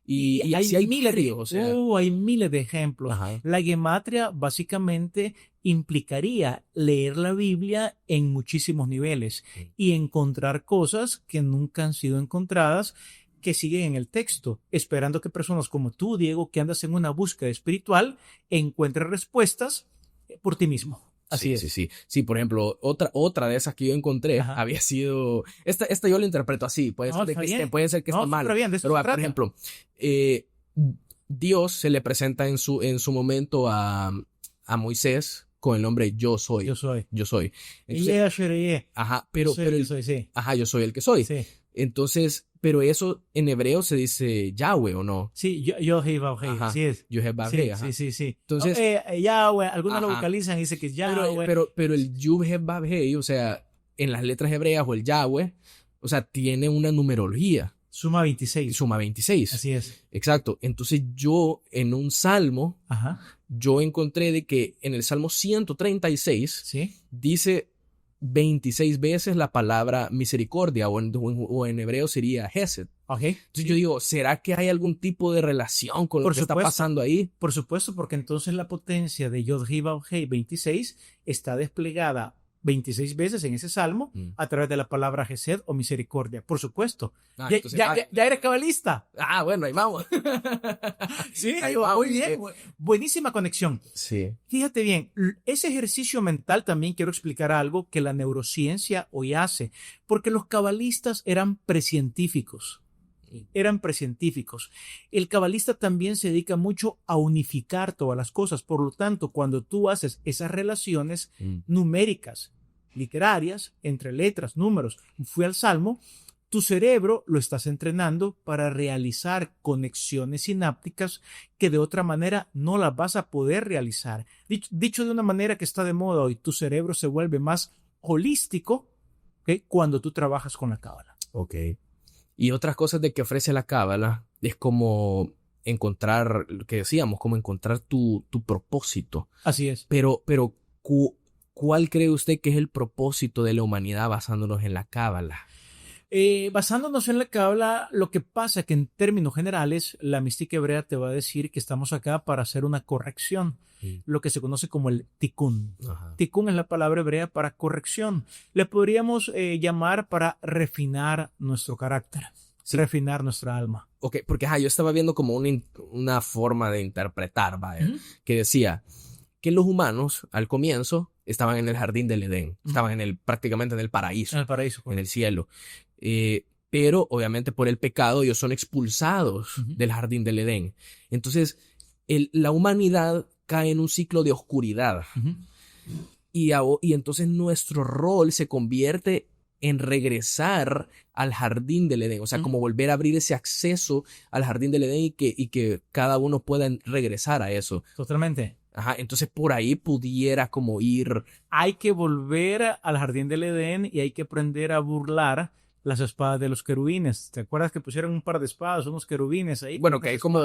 Y hay miles de ellos. Hay miles de ejemplos. Ajá. La gematria básicamente implicaría leer la Biblia en muchísimos niveles y encontrar cosas que nunca han sido encontradas, que siguen en el texto, esperando que personas como tú, Diego, que andas en una búsqueda espiritual, encuentres respuestas por ti mismo. Así es. Sí, por ejemplo, otra de esas que yo encontré había sido... Esta yo la interpreto así, puede ser que esté mal. Pero por ejemplo, Dios se le presenta en su momento a Moisés con el nombre Yo Soy. Yo soy. Entonces, ajá, pero yo soy el que soy. Sí. Entonces, Pero eso en hebreo se dice Yahweh, ¿o no? Sí, Yod-Heh-Vav-Heh, Ajá. así es. Yud-Heh-Vav-Heh, Sí, ajá. sí. Entonces, Yahweh, algunos lo ajá. vocalizan y dicen que es Yahweh. Pero el Yud-Heh-Vav-Heh, o sea, en las letras hebreas o el Yahweh, o sea, tiene una numerología. Suma 26. Suma 26. Así es. Exacto. Entonces yo en un salmo, Ajá. yo encontré de que en el Salmo 136 Sí. dice 26 veces la palabra misericordia o en hebreo sería Hesed. Ok. Entonces yo digo, ¿será que hay algún tipo de relación con lo Por que está supuesto. pasando ahí? Por supuesto, porque entonces la potencia de Yod-Heh-Vav-Heh 26 está desplegada 26 veces en ese salmo a través de la palabra Gesed o misericordia. Por supuesto. Entonces, Ya eres cabalista. Bueno, ahí vamos. Sí, ahí vamos. muy bien. Buenísima conexión. Sí. Fíjate bien, ese ejercicio mental también quiero explicar algo que la neurociencia hoy hace, porque los cabalistas eran prescientíficos. El cabalista también se dedica mucho a unificar todas las cosas. Por lo tanto, cuando tú haces esas relaciones numéricas, literarias, entre letras, números, fui al salmo, tu cerebro lo estás entrenando para realizar conexiones sinápticas que de otra manera no las vas a poder realizar. Dicho de una manera que está de moda hoy, tu cerebro se vuelve más holístico, ¿okay?, cuando tú trabajas con la cábala. Ok. Y otras cosas de que ofrece la cábala es como encontrar, lo que decíamos, como encontrar tu propósito. Así es. Pero ¿cuál cree usted que es el propósito de la humanidad basándonos en la cábala? Basándonos en la cábala, lo que pasa es que en términos generales, la mística hebrea te va a decir que estamos acá para hacer una corrección, lo que se conoce como el tikkun. Ajá. Tikkun es la palabra hebrea para corrección. Le podríamos llamar para refinar nuestro carácter, refinar nuestra alma. Ok, porque yo estaba viendo como una forma de interpretar, ¿vale? Que decía que los humanos al comienzo estaban en el jardín del Edén, estaban prácticamente en el paraíso. En el paraíso. En el cielo. Pero obviamente por el pecado ellos son expulsados del jardín del Edén. Entonces la humanidad cae en un ciclo de oscuridad. Y entonces nuestro rol se convierte en regresar al jardín del Edén. O sea, como volver a abrir ese acceso al jardín del Edén y que cada uno pueda regresar a eso. Totalmente. Ajá, entonces por ahí pudiera como ir. Hay que volver al jardín del Edén y hay que aprender a burlar las espadas de los querubines. ¿Te acuerdas que pusieron un par de espadas, unos querubines ahí? Bueno, que hay como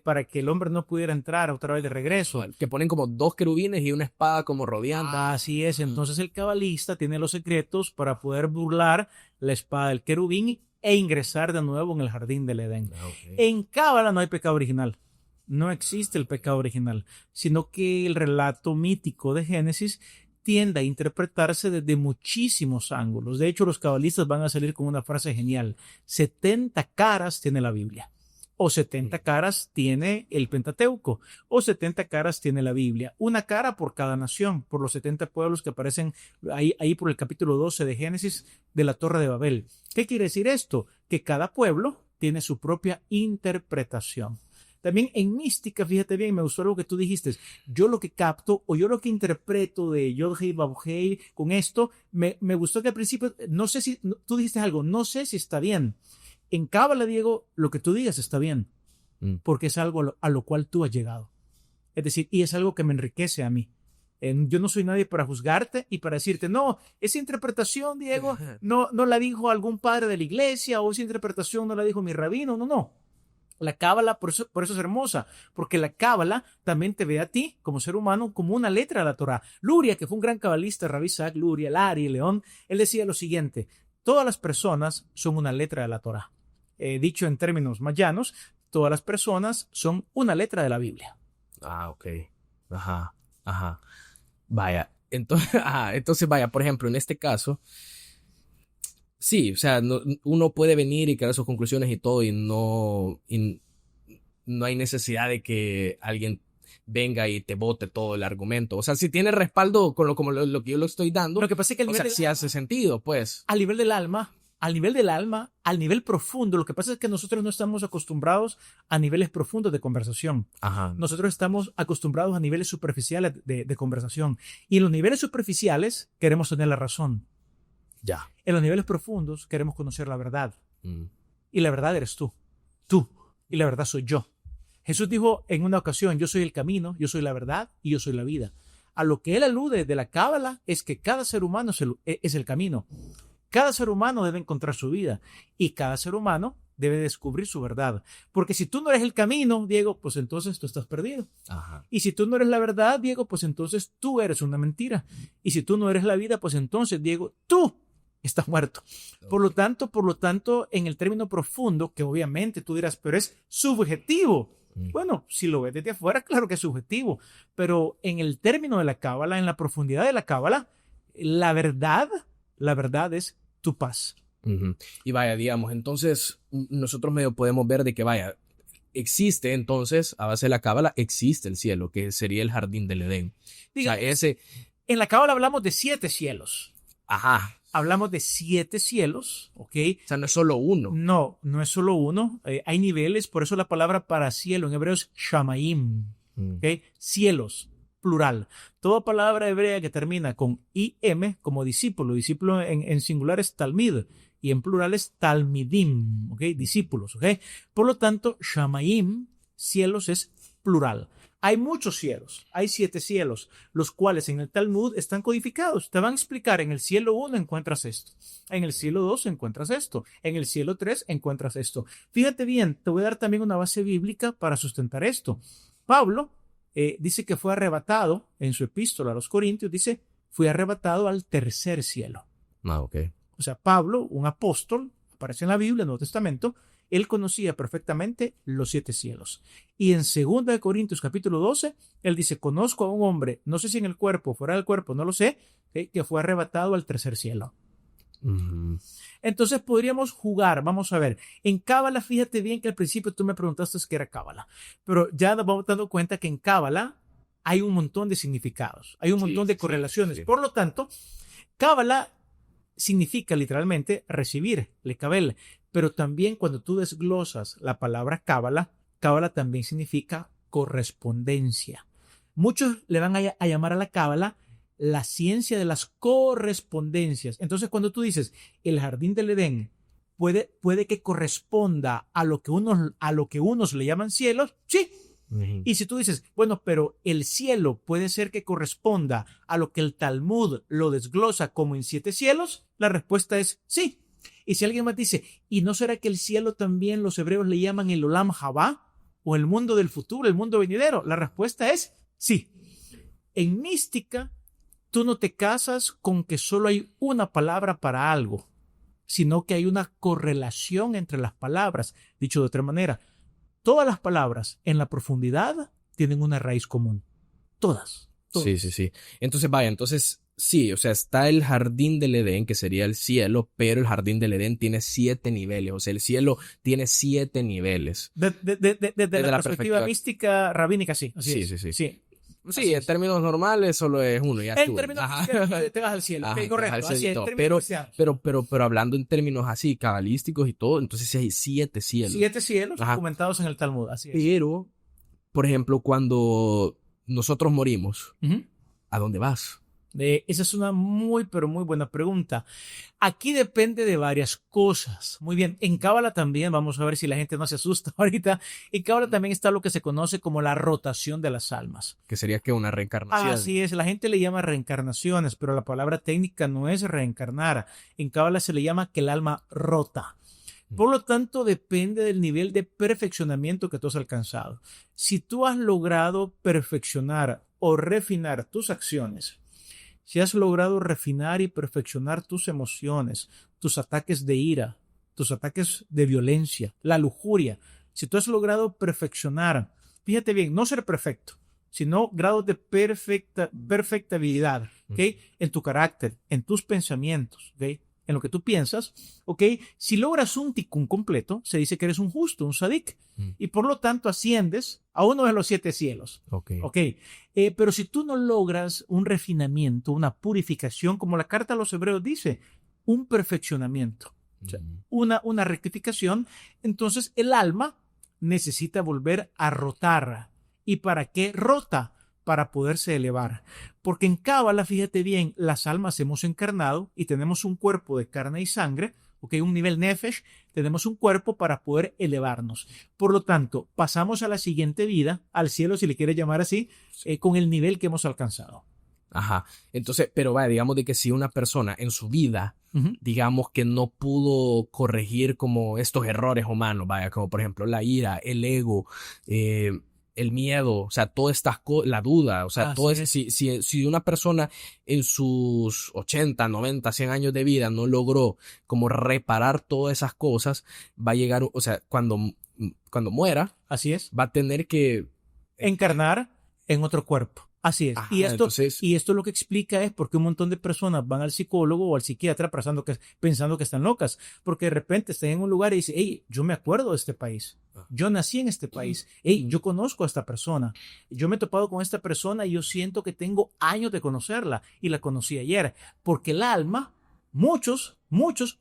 para que el hombre no pudiera entrar otra vez de regreso. Que ponen como 2 querubines y una espada como rodeando. Así es. Entonces el cabalista tiene los secretos para poder burlar la espada del querubín e ingresar de nuevo en el jardín del Edén. Okay. En cábala no hay pecado original. No existe el pecado original, sino que el relato mítico de Génesis tiende a interpretarse desde muchísimos ángulos. De hecho, los cabalistas van a salir con una frase genial. 70 caras tiene la Biblia. O 70 caras tiene el Pentateuco. O 70 caras tiene la Biblia. Una cara por cada nación, por los 70 pueblos que aparecen ahí por el capítulo 12 de Génesis de la Torre de Babel. ¿Qué quiere decir esto? Que cada pueblo tiene su propia interpretación. También en mística, fíjate bien, me gustó algo que tú dijiste. Yo lo que capto o yo lo que interpreto de Yod-Heh-Vav-Heh con esto, me gustó que al principio, no sé si, tú dijiste algo, no sé si está bien. En cábala, Diego, lo que tú digas está bien, porque es algo a lo cual tú has llegado. Es decir, y es algo que me enriquece a mí. Yo no soy nadie para juzgarte y para decirte, no, esa interpretación, Diego, no la dijo algún padre de la iglesia o esa interpretación no la dijo mi rabino, no. La cábala, por eso es hermosa, porque la cábala también te ve a ti, como ser humano, como una letra de la Torá. Luria, que fue un gran cabalista, Rabbi Isaac Luria, Lari, León, él decía lo siguiente: todas las personas son una letra de la Torá. Dicho en términos más llanos, todas las personas son una letra de la Biblia. Ok. Ajá. Vaya, entonces vaya, por ejemplo, en este caso, sí, o sea, uno puede venir y crear sus conclusiones y todo, y no hay necesidad de que alguien venga y te bote todo el argumento. O sea, si tiene respaldo como lo que yo lo estoy dando, lo que pasa es que sí hace sentido, pues. Al nivel del alma, al nivel profundo, lo que pasa es que nosotros no estamos acostumbrados a niveles profundos de conversación. Ajá. Nosotros estamos acostumbrados a niveles superficiales de conversación. Y en los niveles superficiales queremos tener la razón. Ya. En los niveles profundos queremos conocer la verdad. Y la verdad eres tú. Tú. Y la verdad soy yo. Jesús dijo en una ocasión, yo soy el camino, yo soy la verdad y yo soy la vida. A lo que él alude de la cábala es que cada ser humano es el camino. Cada ser humano debe encontrar su vida y cada ser humano debe descubrir su verdad. Porque si tú no eres el camino, Diego, pues entonces tú estás perdido. Ajá. Y si tú no eres la verdad, Diego, pues entonces tú eres una mentira. Y si tú no eres la vida, pues entonces, Diego, tú estás muerto. Por lo tanto, en el término profundo, que obviamente tú dirás, pero es subjetivo. Bueno, si lo ves desde afuera, claro que es subjetivo, pero en el término de la cábala, en la profundidad de la cábala, la verdad es tu paz. Y vaya, digamos, entonces nosotros medio podemos ver de que vaya, existe entonces, a base de la cábala, existe el cielo, que sería el jardín del Edén. Diga, o sea, ese... En la cábala hablamos de 7 cielos. Ajá. Hablamos de 7 cielos, ¿ok? O sea, no es solo uno. No, no es solo uno. Hay niveles, por eso la palabra para cielo en hebreo es shamayim, ¿ok? Cielos, plural. Toda palabra hebrea que termina con im como discípulo en singular es talmid y en plural es talmidim, ¿ok? Discípulos, ¿ok? Por lo tanto, shamayim, cielos es plural. Hay muchos cielos, hay 7 cielos, los cuales en el Talmud están codificados. Te van a explicar, en el cielo 1 encuentras esto, en el cielo 2 encuentras esto, en el cielo 3 encuentras esto. Fíjate bien, te voy a dar también una base bíblica para sustentar esto. Pablo dice que fue arrebatado, en su epístola a los Corintios, dice, fui arrebatado al tercer cielo. Ok. O sea, Pablo, un apóstol, aparece en la Biblia, en el Nuevo Testamento, él conocía perfectamente los 7 cielos. Y en 2 Corintios capítulo 12, él dice, conozco a un hombre, no sé si en el cuerpo o fuera del cuerpo, no lo sé, que fue arrebatado al tercer cielo. Entonces podríamos jugar, vamos a ver, en cábala, fíjate bien que al principio tú me preguntaste qué era cábala, pero ya nos vamos dando cuenta que en cábala hay un montón de significados, hay un montón de correlaciones. Por lo tanto, cábala significa literalmente recibir, lekabel, pero también cuando tú desglosas la palabra cábala, cábala también significa correspondencia. Muchos le van a llamar a la cábala la ciencia de las correspondencias. Entonces, cuando tú dices el jardín del Edén puede que corresponda a lo que unos le llaman cielos, sí. Y si tú dices, bueno, pero el cielo puede ser que corresponda a lo que el Talmud lo desglosa como en 7 cielos, la respuesta es sí. Y si alguien más dice, ¿y no será que el cielo también los hebreos le llaman el Olam Haba o el mundo del futuro, el mundo venidero? La respuesta es sí. En mística, tú no te casas con que solo hay una palabra para algo, sino que hay una correlación entre las palabras. Dicho de otra manera, todas las palabras en la profundidad tienen una raíz común. Todas. Sí. Entonces, sí, o sea, está el jardín del Edén, que sería el cielo, pero el jardín del Edén tiene 7 niveles. O sea, el cielo tiene 7 niveles. Desde la perspectiva mística, rabínica, sí. Sí, en términos normales solo es uno. Ya en términos te vas al cielo. Okay, correcto. Así es, pero hablando en términos así, cabalísticos y todo, entonces sí hay 7 cielos. 7 cielos documentados en el Talmud. Así es. Pero, por ejemplo, cuando nosotros morimos, ¿a dónde vas? Esa es una muy, pero muy buena pregunta. Aquí depende de varias cosas. Muy bien, en Cábala también, vamos a ver si la gente no se asusta ahorita, en Cábala también está lo que se conoce como la rotación de las almas. Que sería que una reencarnación. Así es, la gente le llama reencarnaciones, pero la palabra técnica no es reencarnar. En Cábala se le llama que el alma rota. Por lo tanto, depende del nivel de perfeccionamiento que tú has alcanzado. Si tú has logrado perfeccionar o refinar tus acciones, si has logrado refinar y perfeccionar tus emociones, tus ataques de ira, tus ataques de violencia, la lujuria, si tú has logrado perfeccionar, fíjate bien, no ser perfecto, sino grados de perfectibilidad, ¿okay? En tu carácter, en tus pensamientos, ¿okay? En lo que tú piensas, ¿ok? Si logras un tikkun completo, se dice que eres un justo, un sadik, y por lo tanto asciendes a uno de los 7 cielos. Pero si tú no logras un refinamiento, una purificación, como la carta a los hebreos dice, un perfeccionamiento, o sea, una rectificación, entonces el alma necesita volver a rotar. ¿Y para qué rota? Para poderse elevar. Porque en Cábala, fíjate bien, las almas hemos encarnado y tenemos un cuerpo de carne y sangre, ¿ok? Un nivel nefesh, tenemos un cuerpo para poder elevarnos. Por lo tanto, pasamos a la siguiente vida, al cielo, si le quiere llamar así, con el nivel que hemos alcanzado. Ajá. Entonces, pero vaya, digamos de que si una persona en su vida, digamos que no pudo corregir como estos errores humanos, vaya, como por ejemplo la ira, el ego, el miedo, o sea, todas estas cosas, la duda, o sea, todo si una persona en sus 80, 90, 100 años de vida no logró como reparar todas esas cosas, va a llegar, o sea, cuando muera, así es, va a tener que encarnar en otro cuerpo. Así es. Ajá, y entonces, esto lo que explica es por qué un montón de personas van al psicólogo o al psiquiatra pensando que están locas. Porque de repente están en un lugar y dicen, hey, yo me acuerdo de este país. Yo nací en este país. Hey, yo conozco a esta persona. Yo me he topado con esta persona y yo siento que tengo años de conocerla. Y la conocí ayer. Porque el alma, muchos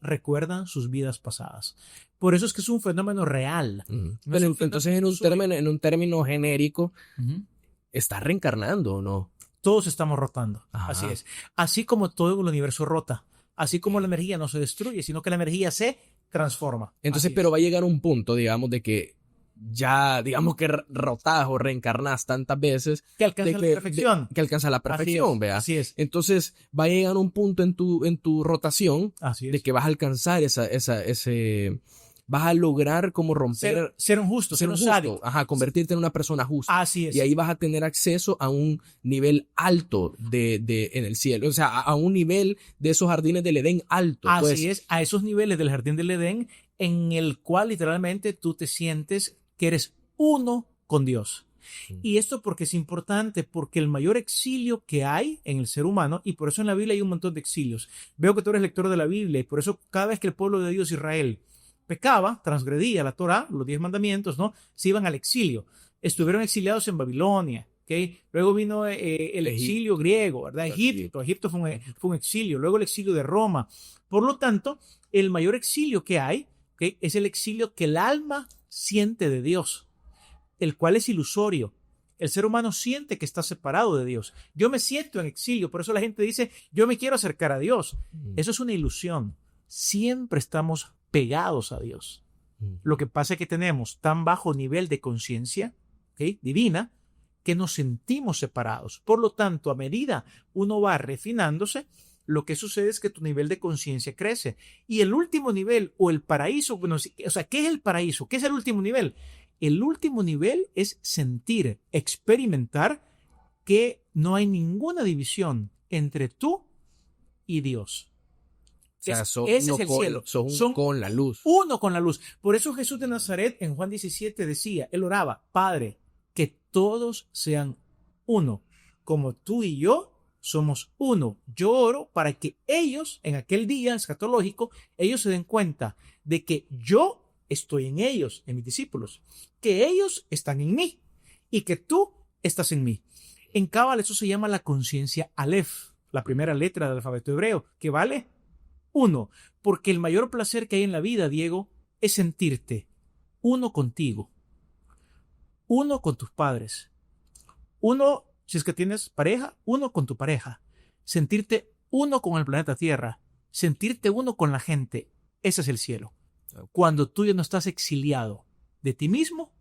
recuerdan sus vidas pasadas. Por eso es que es un fenómeno real. No entonces, en un término genérico, ¿está reencarnando o no? Todos estamos rotando. Ajá. Así es. Así como todo en el universo rota. Así como la energía no se destruye, sino que la energía se transforma. Entonces, pero va a llegar un punto, digamos, de que ya, digamos que rotás o reencarnás tantas veces que alcanza la perfección. Que alcanza la perfección, vea. Así es. Entonces, va a llegar un punto en tu rotación de que vas a alcanzar ese vas a lograr como romper... Ser un justo, ser un sádico. Ajá, convertirte en una persona justa. Así es. Y ahí vas a tener acceso a un nivel alto en el cielo. O sea, a un nivel de esos jardines del Edén alto. Así es, a esos niveles del jardín del Edén en el cual literalmente tú te sientes que eres uno con Dios. Y esto porque es importante, porque el mayor exilio que hay en el ser humano, y por eso en la Biblia hay un montón de exilios. Veo que tú eres lector de la Biblia y por eso cada vez que el pueblo de Dios, Israel, pecaba, transgredía la Torá, los 10 mandamientos, ¿no? Se iban al exilio. Estuvieron exiliados en Babilonia, ¿ok? Luego vino el exilio griego, ¿verdad? Egipto fue un exilio. Luego el exilio de Roma. Por lo tanto, el mayor exilio que hay, ¿okay? Es el exilio que el alma siente de Dios, el cual es ilusorio. El ser humano siente que está separado de Dios. Yo me siento en exilio, por eso la gente dice, yo me quiero acercar a Dios. Eso es una ilusión. Siempre estamos pegados a Dios. Lo que pasa es que tenemos tan bajo nivel de conciencia, ¿okay? Divina, que nos sentimos separados. Por lo tanto, a medida uno va refinándose, lo que sucede es que tu nivel de conciencia crece. Y el último nivel, o el paraíso, bueno, o sea, ¿qué es el paraíso? ¿Qué es el último nivel? El último nivel es sentir, experimentar que no hay ninguna división entre tú y Dios. O sea, ese es el cielo. Son con la luz. Uno con la luz. Por eso Jesús de Nazaret en Juan 17 decía, él oraba, Padre, que todos sean uno, como tú y yo somos uno. Yo oro para que ellos, en aquel día escatológico, ellos se den cuenta de que yo estoy en ellos, en mis discípulos, que ellos están en mí y que tú estás en mí. En Cábala eso se llama la conciencia Aleph, la primera letra del alfabeto hebreo, que vale uno, porque el mayor placer que hay en la vida, Diego, es sentirte uno contigo, uno con tus padres, uno, si es que tienes pareja, uno con tu pareja, sentirte uno con el planeta Tierra, sentirte uno con la gente. Ese es el cielo. Cuando tú ya no estás exiliado de ti mismo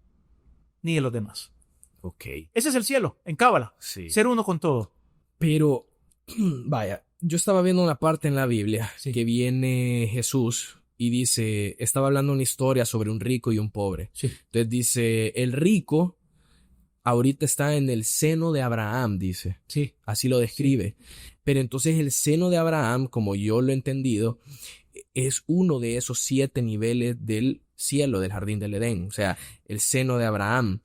ni de los demás. Okay. Ese es el cielo, en Cábala. Sí. Ser uno con todo. Pero, vaya, yo estaba viendo una parte en la Biblia que viene Jesús y dice, estaba hablando una historia sobre un rico y un pobre. Sí. Entonces dice, el rico ahorita está en el seno de Abraham, dice. Sí. Así lo describe. Sí. Pero entonces el seno de Abraham, como yo lo he entendido, es uno de esos 7 niveles del cielo, del jardín del Edén. O sea, el seno de Abraham.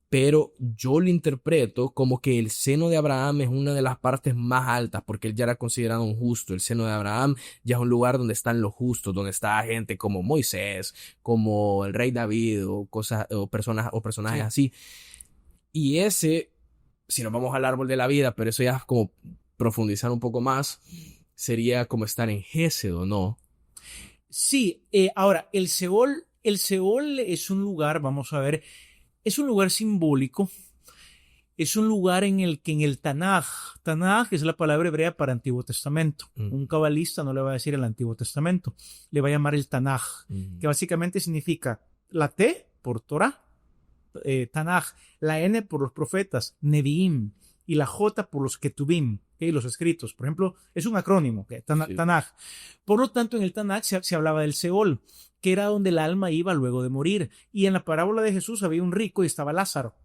Pero yo lo interpreto como que el seno de Abraham es una de las partes más altas, porque él ya era considerado un justo. El seno de Abraham ya es un lugar donde están los justos, donde está gente como Moisés, como el rey David, o personajes así. Y ese, si nos vamos al árbol de la vida, pero eso ya es como profundizar un poco más, sería como estar en Gesed, ¿no? Sí, ahora, el Seol es un lugar, vamos a ver, es un lugar simbólico es un lugar en el que en el Tanaj es la palabra hebrea para Antiguo Testamento. Un cabalista no le va a decir el Antiguo Testamento, le va a llamar el Tanaj, que básicamente significa la T por Torah, Tanaj, la N por los profetas, Neviim, y la J por los Ketubim, ¿okay? Los escritos. Por ejemplo, es un acrónimo, ¿okay? Tanaj. Por lo tanto, en el Tanaj se hablaba del Seol, que era donde el alma iba luego de morir. Y en la parábola de Jesús había un rico y estaba Lázaro.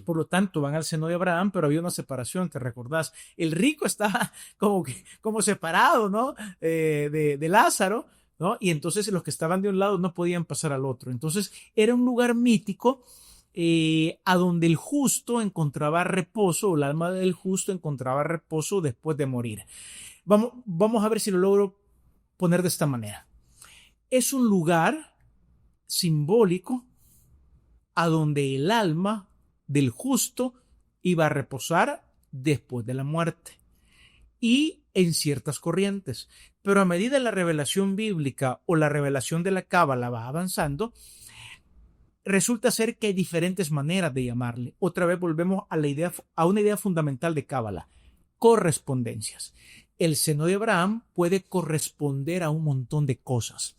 Por lo tanto, van al seno de Abraham, pero había una separación, ¿te recordás? El rico estaba como separado, ¿no? De Lázaro, ¿no? Y entonces los que estaban de un lado no podían pasar al otro. Entonces, era un lugar mítico a donde el justo encontraba reposo, o el alma del justo encontraba reposo después de morir. Vamos a ver si lo logro poner de esta manera. Es un lugar simbólico a donde el alma del justo iba a reposar después de la muerte y en ciertas corrientes. Pero a medida que la revelación bíblica o la revelación de la Cábala va avanzando, resulta ser que hay diferentes maneras de llamarle. Otra vez volvemos a una idea fundamental de Cábala: correspondencias. El seno de Abraham puede corresponder a un montón de cosas.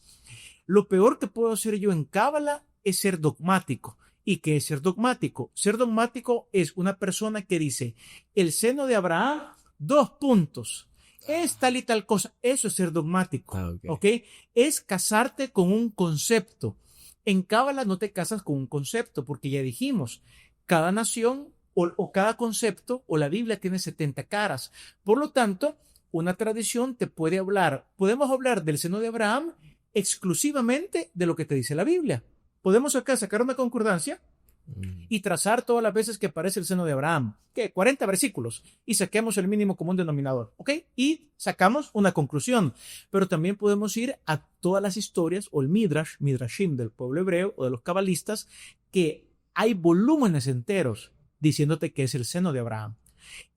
Lo peor que puedo hacer yo en Cábala es ser dogmático. ¿Y qué es ser dogmático? Ser dogmático es una persona que dice: el seno de Abraham, 2 puntos. Es tal y tal cosa. Eso es ser dogmático. ¿Okay? Es casarte con un concepto. En Cábala no te casas con un concepto, porque ya dijimos, cada nación o cada concepto o la Biblia tiene 70 caras. Por lo tanto, una tradición te puede hablar. Podemos hablar del seno de Abraham exclusivamente de lo que te dice la Biblia. Podemos acá sacar una concordancia y trazar todas las veces que aparece el seno de Abraham. ¿Qué? 40 versículos. Y saquemos el mínimo común denominador. ¿Ok? Y sacamos una conclusión. Pero también podemos ir a todas las historias o el Midrashim del pueblo hebreo o de los cabalistas, que hay volúmenes enteros diciéndote que es el seno de Abraham.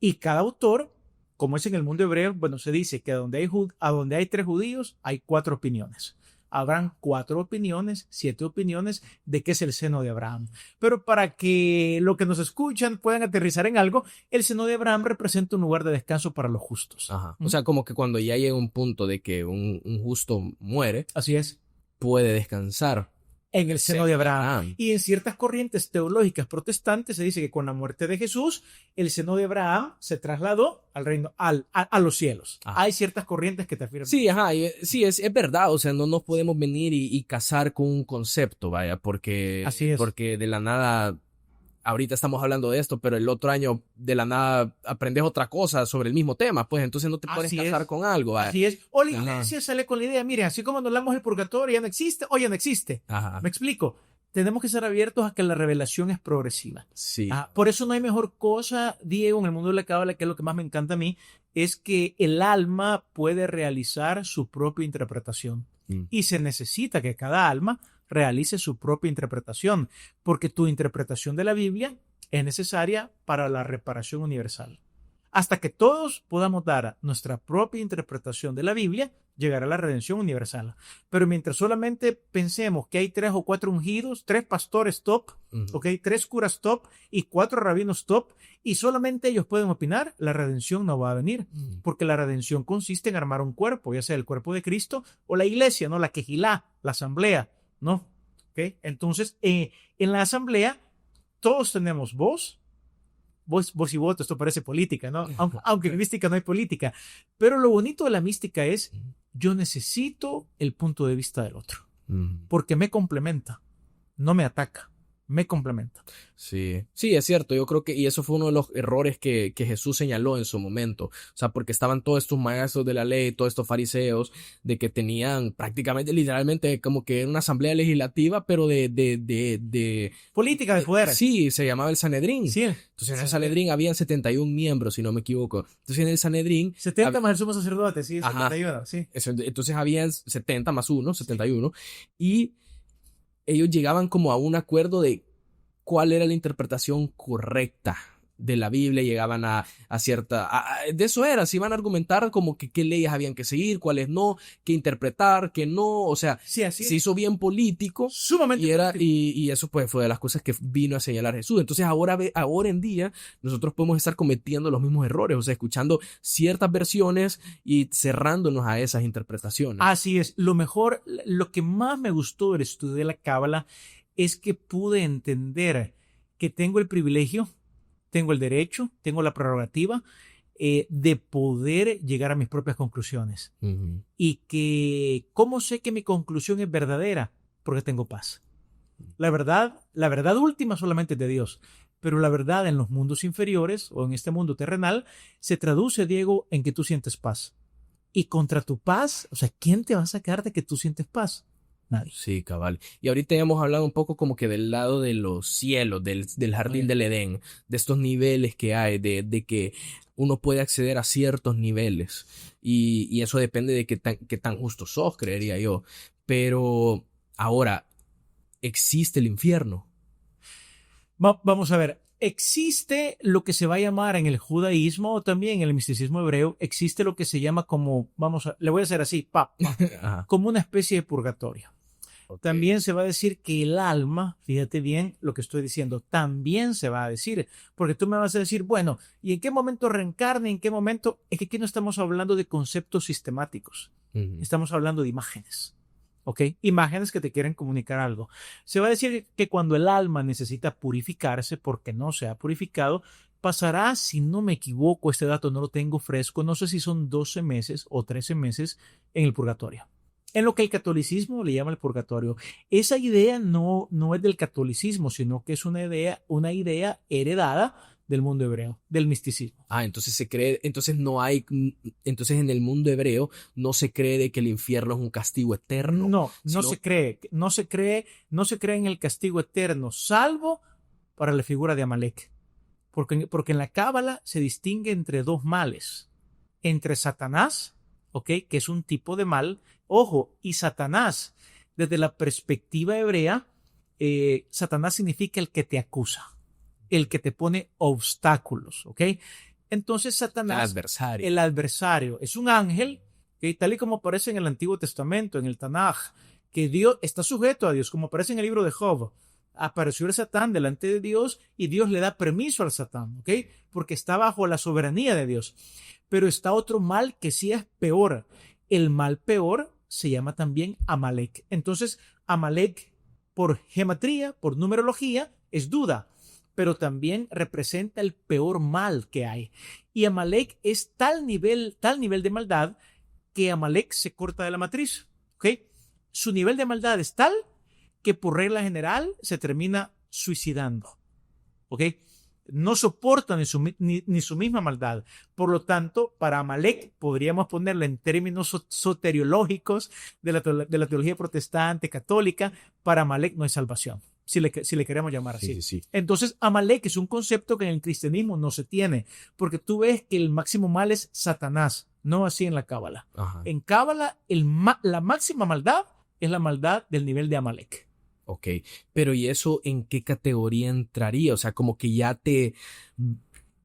Y cada autor, como es en el mundo hebreo, bueno, se dice que a donde hay 3 judíos, hay 4 opiniones. Habrán 4 opiniones, 7 opiniones de qué es el seno de Abraham. Pero para que lo que nos escuchan puedan aterrizar en algo, el seno de Abraham representa un lugar de descanso para los justos. Ajá. O sea, como que cuando ya llega un punto de que un justo muere, así es, puede descansar en el seno de Abraham. Y en ciertas corrientes teológicas protestantes se dice que con la muerte de Jesús, el seno de Abraham se trasladó al reino, a los cielos. Ajá. Hay ciertas corrientes que te afirman. Sí, ajá, sí, es verdad. O sea, no nos podemos venir y casar con un concepto, vaya, porque, así es. Porque de la nada, ahorita estamos hablando de esto, pero el otro año de la nada aprendes otra cosa sobre el mismo tema, pues entonces no te puedes casar con algo. Vaya. Así es. O la iglesia sale con la idea, mire, así como nos hablamos del purgatorio, ya no existe o ya no existe. Ajá. Me explico. Tenemos que estar abiertos a que la revelación es progresiva. Sí. Por eso no hay mejor cosa, Diego, en el mundo de la Cábala, que es lo que más me encanta a mí, es que el alma puede realizar su propia interpretación. Y se necesita que cada alma realice su propia interpretación, porque tu interpretación de la Biblia es necesaria para la reparación universal. Hasta que todos podamos dar nuestra propia interpretación de la Biblia, llegará la redención universal. Pero mientras solamente pensemos que hay 3 o 4 ungidos, 3 pastores top, ¿okay? 3 curas top y 4 rabinos top, y solamente ellos pueden opinar, la redención no va a venir. Porque la redención consiste en armar un cuerpo, ya sea el cuerpo de Cristo o la iglesia, ¿no? La quejilá, la asamblea, ¿no? ¿Okay? Entonces, en la asamblea, todos tenemos voz y voto. Esto parece política, ¿no? Aunque en mística no hay política. Pero lo bonito de la mística es, yo necesito el punto de vista del otro. Porque me complementa, no me ataca. Me complementa. Sí, es cierto. Yo creo que, y eso fue uno de los errores que Jesús señaló en su momento. O sea, porque estaban todos estos maestros de la ley, todos estos fariseos, de que tenían prácticamente, literalmente, como que una asamblea legislativa, pero de política de poder. Sí, se llamaba el Sanedrín. Sí. Entonces en el Sanedrín habían 71 miembros, si no me equivoco. Entonces en el Sanedrín 70 más el sumo sacerdote, sí, 71, sí. Entonces habían 70 más 1, 71. Y ellos llegaban como a un acuerdo de cuál era la interpretación correcta de la Biblia, llegaban a cierta... de eso era, se iban a argumentar como que qué leyes habían que seguir, cuáles no, qué interpretar, qué no, o sea, Sí, así se es. hizo bien político. Sumamente político. Y eso pues fue de las cosas que vino a señalar Jesús. Entonces ahora en día nosotros podemos estar cometiendo los mismos errores, o sea, escuchando ciertas versiones y cerrándonos a esas interpretaciones. Así es. Lo que más me gustó del estudio de la Cábala es que pude entender que tengo el privilegio, tengo el derecho, tengo la prerrogativa de poder llegar a mis propias conclusiones. Uh-huh. Y que, ¿cómo sé que mi conclusión es verdadera? Porque tengo paz. La verdad última solamente es de Dios. Pero la verdad en los mundos inferiores o en este mundo terrenal se traduce, Diego, en que tú sientes paz. Y contra tu paz, o sea, ¿quién te va a sacar de que tú sientes paz? Nadie. Sí, cabal. Y ahorita ya hemos hablado un poco como que del lado de los cielos, del jardín del Edén, de estos niveles que hay, de que uno puede acceder a ciertos niveles. Y eso depende de qué tan justo sos, creería yo. Pero ahora, ¿existe el infierno? Vamos a ver. Existe lo que se va a llamar en el judaísmo o también en el misticismo hebreo, existe lo que se llama como, le voy a hacer así, como una especie de purgatorio. Okay. También se va a decir que el alma, fíjate bien lo que estoy diciendo, también se va a decir, porque tú me vas a decir, bueno, ¿y en qué momento reencarna? ¿En qué momento? Es que aquí no estamos hablando de conceptos sistemáticos, estamos hablando de imágenes. ¿Ok? Imágenes que te quieren comunicar algo. Se va a decir que cuando el alma necesita purificarse porque no se ha purificado, pasará, si no me equivoco, este dato no lo tengo fresco, no sé si son 12 meses o 13 meses en el purgatorio. En lo que el catolicismo le llama el purgatorio. Esa idea no es del catolicismo, sino que es una idea heredada del mundo hebreo, del misticismo. Entonces entonces en el mundo hebreo no se cree de que el infierno es un castigo eterno. No se cree en el castigo eterno, salvo para la figura de Amalek. Porque en la Cábala se distingue entre dos males, entre Satanás, ¿ok? Que es un tipo de mal, ojo, y Satanás, desde la perspectiva hebrea, Satanás significa el que te acusa, el que te pone obstáculos, ¿ok? Entonces Satanás, el adversario, es un ángel, ¿okay? Tal y como aparece en el Antiguo Testamento, en el Tanaj, que Dios está sujeto a Dios, como aparece en el libro de Job. Apareció el Satán delante de Dios y Dios le da permiso al Satán, ¿ok? Porque está bajo la soberanía de Dios. Pero está otro mal que sí es peor. El mal peor se llama también Amalek. Entonces, Amalek, por gematría, por numerología, es duda, pero también representa el peor mal que hay. Y Amalek es tal nivel de maldad que Amalek se corta de la matriz, ¿ok? Su nivel de maldad es tal que por regla general se termina suicidando, ¿ok? No soporta ni su misma maldad. Por lo tanto, para Amalek podríamos ponerle en términos soteriológicos de la teología protestante, católica, para Amalek no hay salvación, si le queremos llamar así. Sí. Entonces, Amalek es un concepto que en el cristianismo no se tiene, porque tú ves que el máximo mal es Satanás, no así en la Cábala. En Cábala, la máxima maldad es la maldad del nivel de Amalek. Ok, pero ¿y eso en qué categoría entraría? O sea, como que ya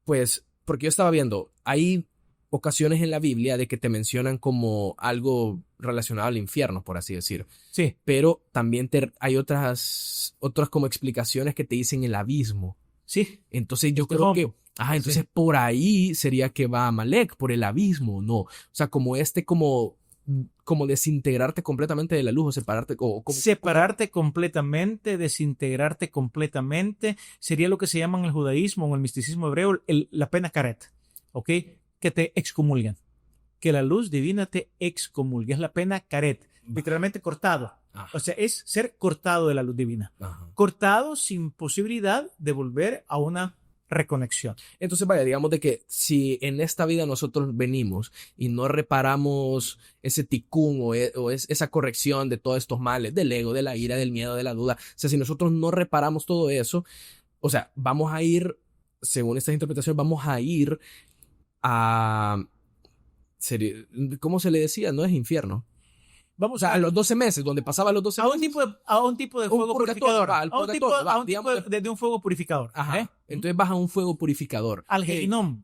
pues, porque yo estaba viendo, hay ocasiones en la Biblia de que te mencionan como algo relacionado al infierno, por así decir. Sí. Pero también hay otras como explicaciones que te dicen el abismo. Sí. Entonces yo creo que, entonces sí, por ahí sería que va Amalek, por el abismo, ¿no? O sea, como desintegrarte completamente de la luz o separarte. Separarte completamente, desintegrarte completamente, sería lo que se llama en el judaísmo o en el misticismo hebreo la pena caret, ¿ok? Que te excomulgan, que la luz divina te excomulgue, es la pena caret, literalmente cortado. O sea, es ser cortado de la luz divina. Cortado sin posibilidad de volver a una reconexión. Entonces, vaya, digamos de que si en esta vida nosotros venimos y no reparamos ese tikkun o esa corrección de todos estos males, del ego, de la ira, del miedo, de la duda, o sea, si nosotros no reparamos todo eso, o sea, vamos a ir, según estas interpretaciones, vamos a ir a... ¿Cómo se le decía? No es infierno. Vamos O sea, a los 12 meses, donde pasaba los 12 a meses. un tipo de fuego purificador. Al A un tipo de un fuego purificador. Ajá. Entonces vas a un fuego purificador. Al Gehinom.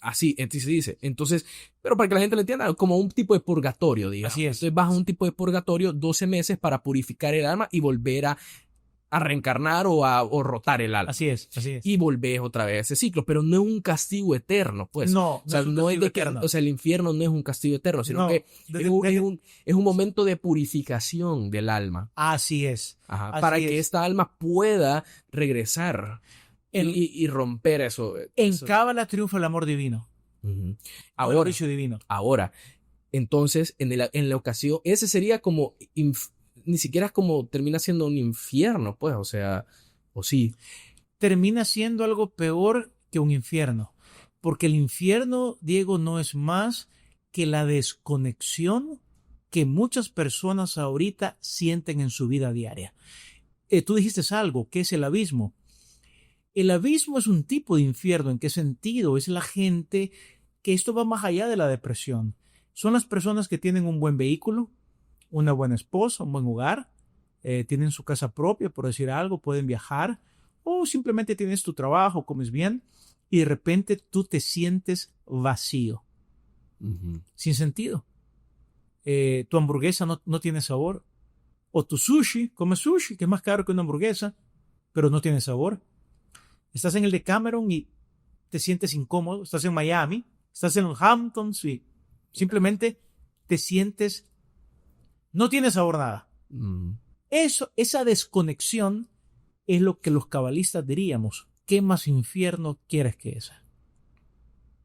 Así se dice. Entonces, pero para que la gente lo entienda, como un tipo de purgatorio, digamos. Así es. Entonces vas a un tipo de purgatorio 12 meses para purificar el alma y volver a reencarnar o rotar el alma. Así es. Y volvés otra vez a ese ciclo, pero no es un castigo eterno, pues. No, o sea, no es de que, o sea, el infierno no es un castigo eterno, sino que es un momento de purificación del alma. Así es. Ajá, así para es. que esta alma pueda regresar y romper eso. En Cábala triunfa el amor divino. Uh-huh. Ahora, entonces, en la ocasión, ese sería como, ni siquiera es como termina siendo un infierno, pues, o sea, o sí. Termina siendo algo peor que un infierno, porque el infierno, Diego, no es más que la desconexión que muchas personas ahorita sienten en su vida diaria. Tú dijiste algo, ¿qué es el abismo? El abismo es un tipo de infierno. ¿En qué sentido? Es la gente que esto va más allá de la depresión. Son las personas que tienen un buen vehículo, una buena esposa, un buen hogar, tienen su casa propia, por decir algo, pueden viajar, o simplemente tienes tu trabajo, comes bien, y de repente tú te sientes vacío, sin sentido. Tu hamburguesa no tiene sabor, o tu sushi, comes sushi, que es más caro que una hamburguesa, pero no tiene sabor. Estás en el Decameron y te sientes incómodo. Estás en Miami, estás en los Hamptons y simplemente te sientes... No tiene sabor nada. Esa desconexión es lo que los cabalistas diríamos. ¿Qué más infierno quieres que esa?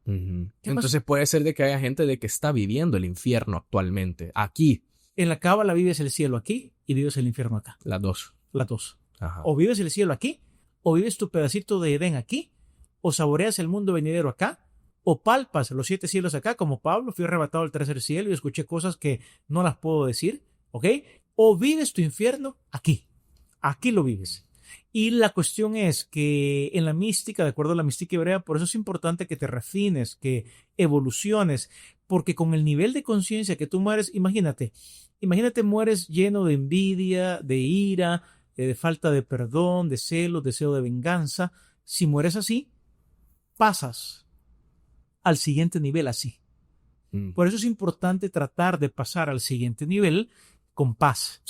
Entonces puede ser de que haya gente de que está viviendo el infierno actualmente, aquí. En la cábala vives el cielo aquí y vives el infierno acá. Las dos. Ajá. O vives el cielo aquí, o vives tu pedacito de Edén aquí, o saboreas el mundo venidero acá, o palpas los 7 cielos acá, como Pablo, fui arrebatado al 3er cielo y escuché cosas que no las puedo decir, ¿ok? O vives tu infierno aquí lo vives. Y la cuestión es que en la mística, de acuerdo a la mística hebrea, por eso es importante que te refines, que evoluciones, porque con el nivel de conciencia que tú mueres, imagínate mueres lleno de envidia, de ira, de falta de perdón, de celos, deseo de venganza. Si mueres así, pasas al siguiente nivel así. Por eso es importante tratar de pasar al siguiente nivel con paz,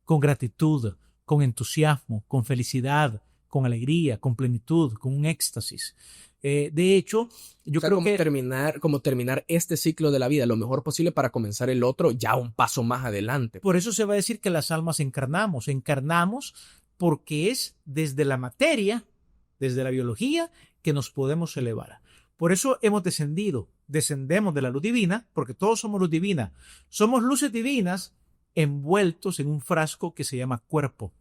con gratitud, con entusiasmo, con felicidad, con alegría, con plenitud, con un éxtasis. De hecho, yo creo que terminar este ciclo de la vida lo mejor posible para comenzar el otro ya un paso más adelante. Por eso se va a decir que las almas encarnamos porque es desde la materia, desde la biología, que nos podemos elevar. Por eso hemos descendemos de la luz divina, porque todos somos luz divina. Somos luces divinas envueltos en un frasco que se llama cuerpo.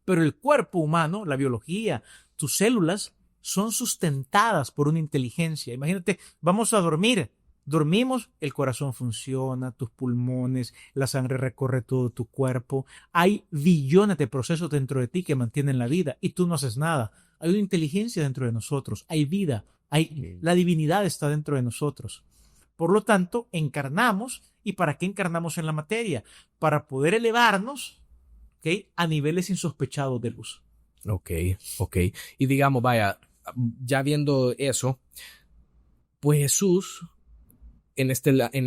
Pero el cuerpo humano, la biología, tus células, son sustentadas por una inteligencia. Imagínate, vamos a dormir. Dormimos, el corazón funciona, tus pulmones, la sangre recorre todo tu cuerpo. Hay billones de procesos dentro de ti que mantienen la vida y tú no haces nada. Hay una inteligencia dentro de nosotros, hay vida, la divinidad está dentro de nosotros. Por lo tanto, encarnamos. ¿Y para qué encarnamos en la materia? Para poder elevarnos, ¿okay?, a niveles insospechados de luz. Ok. Y digamos, vaya, ya viendo eso, pues Jesús, pues en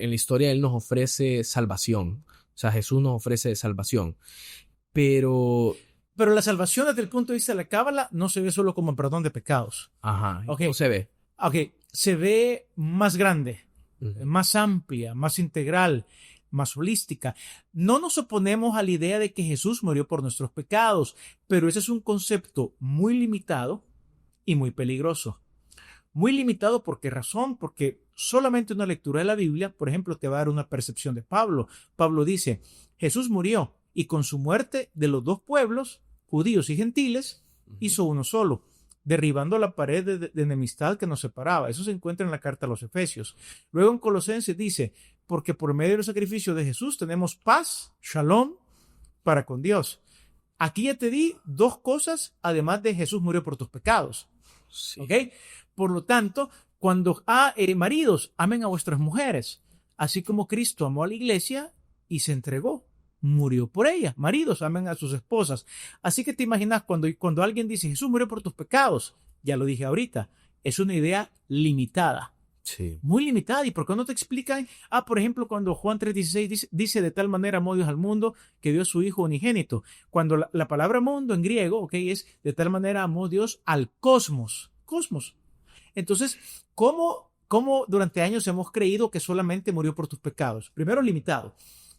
la historia, Él nos ofrece salvación. O sea, Jesús nos ofrece salvación. Pero la salvación desde el punto de vista de la cábala no se ve solo como perdón de pecados. Ajá. ¿Cómo se ve? Se ve más grande, más amplia, más integral, más holística. No nos oponemos a la idea de que Jesús murió por nuestros pecados, pero ese es un concepto muy limitado y muy peligroso. Muy limitado, ¿por qué razón? Porque solamente una lectura de la Biblia, por ejemplo, te va a dar una percepción de Pablo. Pablo dice, Jesús murió y con su muerte de los dos pueblos, judíos y gentiles, hizo uno solo, derribando la pared de enemistad que nos separaba. Eso se encuentra en la carta a los Efesios. Luego en Colosenses dice, porque por medio del sacrificio de Jesús tenemos paz, shalom, para con Dios. Aquí ya te di dos cosas, además de Jesús murió por tus pecados. Sí. ¿Ok? Por lo tanto, cuando maridos, amen a vuestras mujeres. Así como Cristo amó a la iglesia y se entregó, murió por ella. Maridos, amen a sus esposas. Así que te imaginas cuando alguien dice, Jesús murió por tus pecados, ya lo dije ahorita, es una idea limitada. Sí. Muy limitada. ¿Y por qué no te explican? Por ejemplo, cuando Juan 3:16 dice, de tal manera amó Dios al mundo que dio a su Hijo unigénito. Cuando la palabra mundo en griego, es de tal manera amó Dios al cosmos. Cosmos. Entonces, ¿cómo durante años hemos creído que solamente murió por tus pecados? Primero, limitado.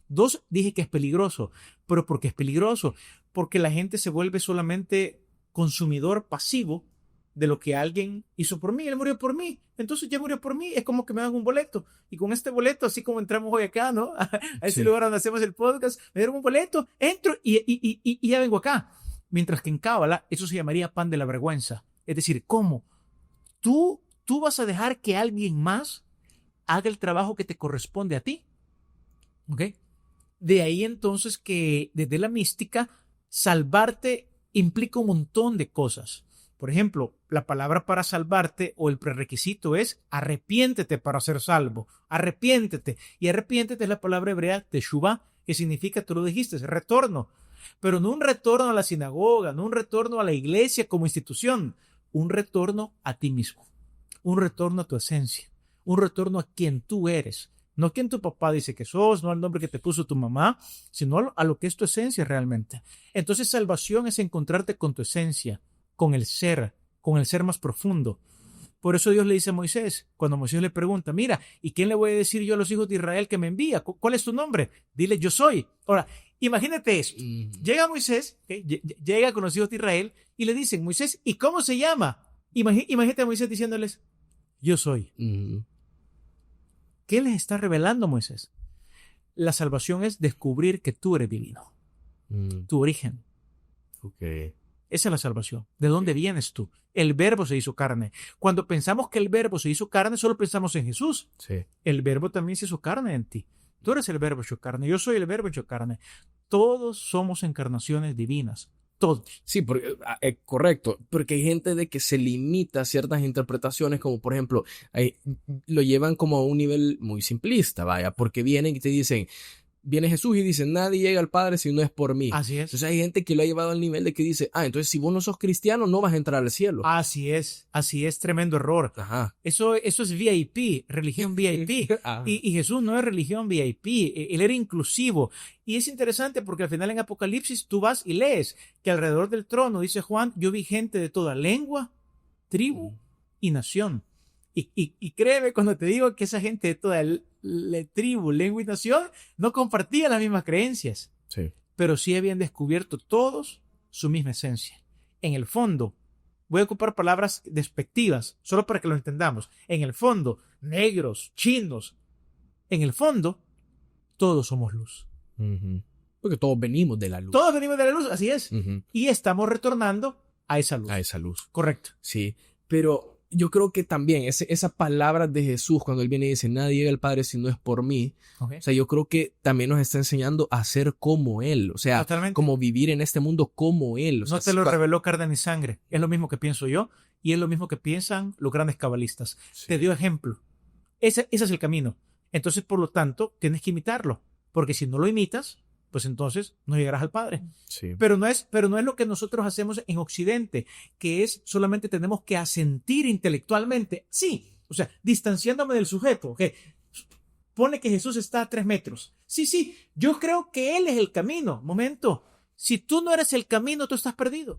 2, dije que es peligroso. ¿Pero por qué es peligroso? Porque la gente se vuelve solamente consumidor pasivo de lo que alguien hizo por mí. Él murió por mí, entonces ya murió por mí. Es como que me dan un boleto, y con este boleto, así como entramos hoy acá, ¿no? A ese lugar donde hacemos el podcast, me dieron un boleto, entro y ya vengo acá. Mientras que en Cábala eso se llamaría pan de la vergüenza. Es decir, ¿cómo? Tú vas a dejar que alguien más haga el trabajo que te corresponde a ti. ¿Ok? De ahí entonces que desde la mística salvarte implica un montón de cosas. Por ejemplo, la palabra para salvarte o el prerequisito es arrepiéntete para ser salvo. Arrepiéntete. Y arrepiéntete es la palabra hebrea teshuvá, que significa, tú lo dijiste, es retorno. Pero no un retorno a la sinagoga, no un retorno a la iglesia como institución, un retorno a ti mismo, un retorno a tu esencia, un retorno a quien tú eres. No a quien tu papá dice que sos, no al nombre que te puso tu mamá, sino a lo que es tu esencia realmente. Entonces, salvación es encontrarte con tu esencia, con el ser más profundo. Por eso Dios le dice a Moisés, cuando Moisés le pregunta, mira, ¿y quién le voy a decir yo a los hijos de Israel que me envía? ¿Cuál es tu nombre? Dile, yo soy. Ahora, imagínate esto. Llega Moisés, llega con los hijos de Israel y le dicen, Moisés, ¿y cómo se llama? Imagínate a Moisés diciéndoles, yo soy. ¿Qué les está revelando Moisés? La salvación es descubrir que tú eres divino. Tu origen. Okay. Esa es la salvación. ¿De dónde vienes tú? El verbo se hizo carne. Cuando pensamos que el verbo se hizo carne, solo pensamos en Jesús. Sí. El verbo también se hizo carne en ti. Tú eres el verbo hecho carne. Yo soy el verbo hecho carne. Todos somos encarnaciones divinas. Todos. Sí, porque, correcto, porque hay gente de que se limita a ciertas interpretaciones, como por ejemplo, lo llevan como a un nivel muy simplista, vaya, porque vienen y te dicen, viene Jesús y dice, nadie llega al Padre si no es por mí. Así es. Entonces hay gente que lo ha llevado al nivel de que dice, entonces si vos no sos cristiano no vas a entrar al cielo. Así es, tremendo error. Ajá. Eso es VIP, religión VIP. Y Jesús no es religión VIP, él era inclusivo. Y es interesante porque al final en Apocalipsis tú vas y lees que alrededor del trono, dice Juan, yo vi gente de toda lengua, tribu y nación. Y créeme cuando te digo que esa gente de toda la tribu, lengua y nación no compartían las mismas creencias. Sí. Pero sí habían descubierto todos su misma esencia. En el fondo, voy a ocupar palabras despectivas, solo para que lo entendamos. En el fondo, negros, chinos, en el fondo, todos somos luz. Porque todos venimos de la luz. Todos venimos de la luz, así es. Y estamos retornando a esa luz. A esa luz. Correcto. Sí, pero yo creo que también esas palabras de Jesús cuando él viene y dice, nadie llega al Padre si no es por mí. Okay. O sea, yo creo que también nos está enseñando a ser como él. O sea, totalmente. Como vivir en este mundo como él. O sea, no te lo reveló carne ni sangre. Es lo mismo que pienso yo y es lo mismo que piensan los grandes cabalistas. Sí. Te dio ejemplo. Ese es el camino. Entonces, por lo tanto, tienes que imitarlo. Porque si no lo imitas, pues entonces no llegarás al Padre. Sí. Pero no es lo que nosotros hacemos en Occidente, que es solamente tenemos que asentir intelectualmente. Sí, o sea, distanciándome del sujeto. Okay. Pone que Jesús está a 3 metros. Sí, yo creo que Él es el camino. Momento. Si tú no eres el camino, tú estás perdido.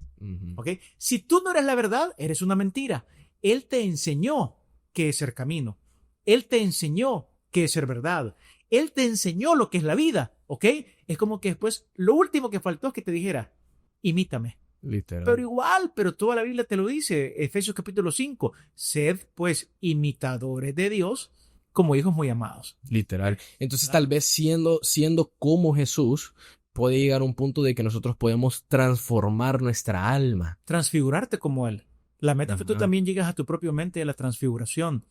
Okay. Si tú no eres la verdad, eres una mentira. Él te enseñó qué es ser camino. Él te enseñó qué es ser verdad. Él te enseñó lo que es la vida, ¿ok? Es como que después, lo último que faltó es que te dijera, imítame. Literal. Pero toda la Biblia te lo dice, Efesios capítulo 5, sed pues imitadores de Dios como hijos muy amados. Literal. Entonces tal vez siendo como Jesús, puede llegar a un punto de que nosotros podemos transformar nuestra alma. Transfigurarte como Él. La meta es que tú también llegas a tu propia mente de la transfiguración.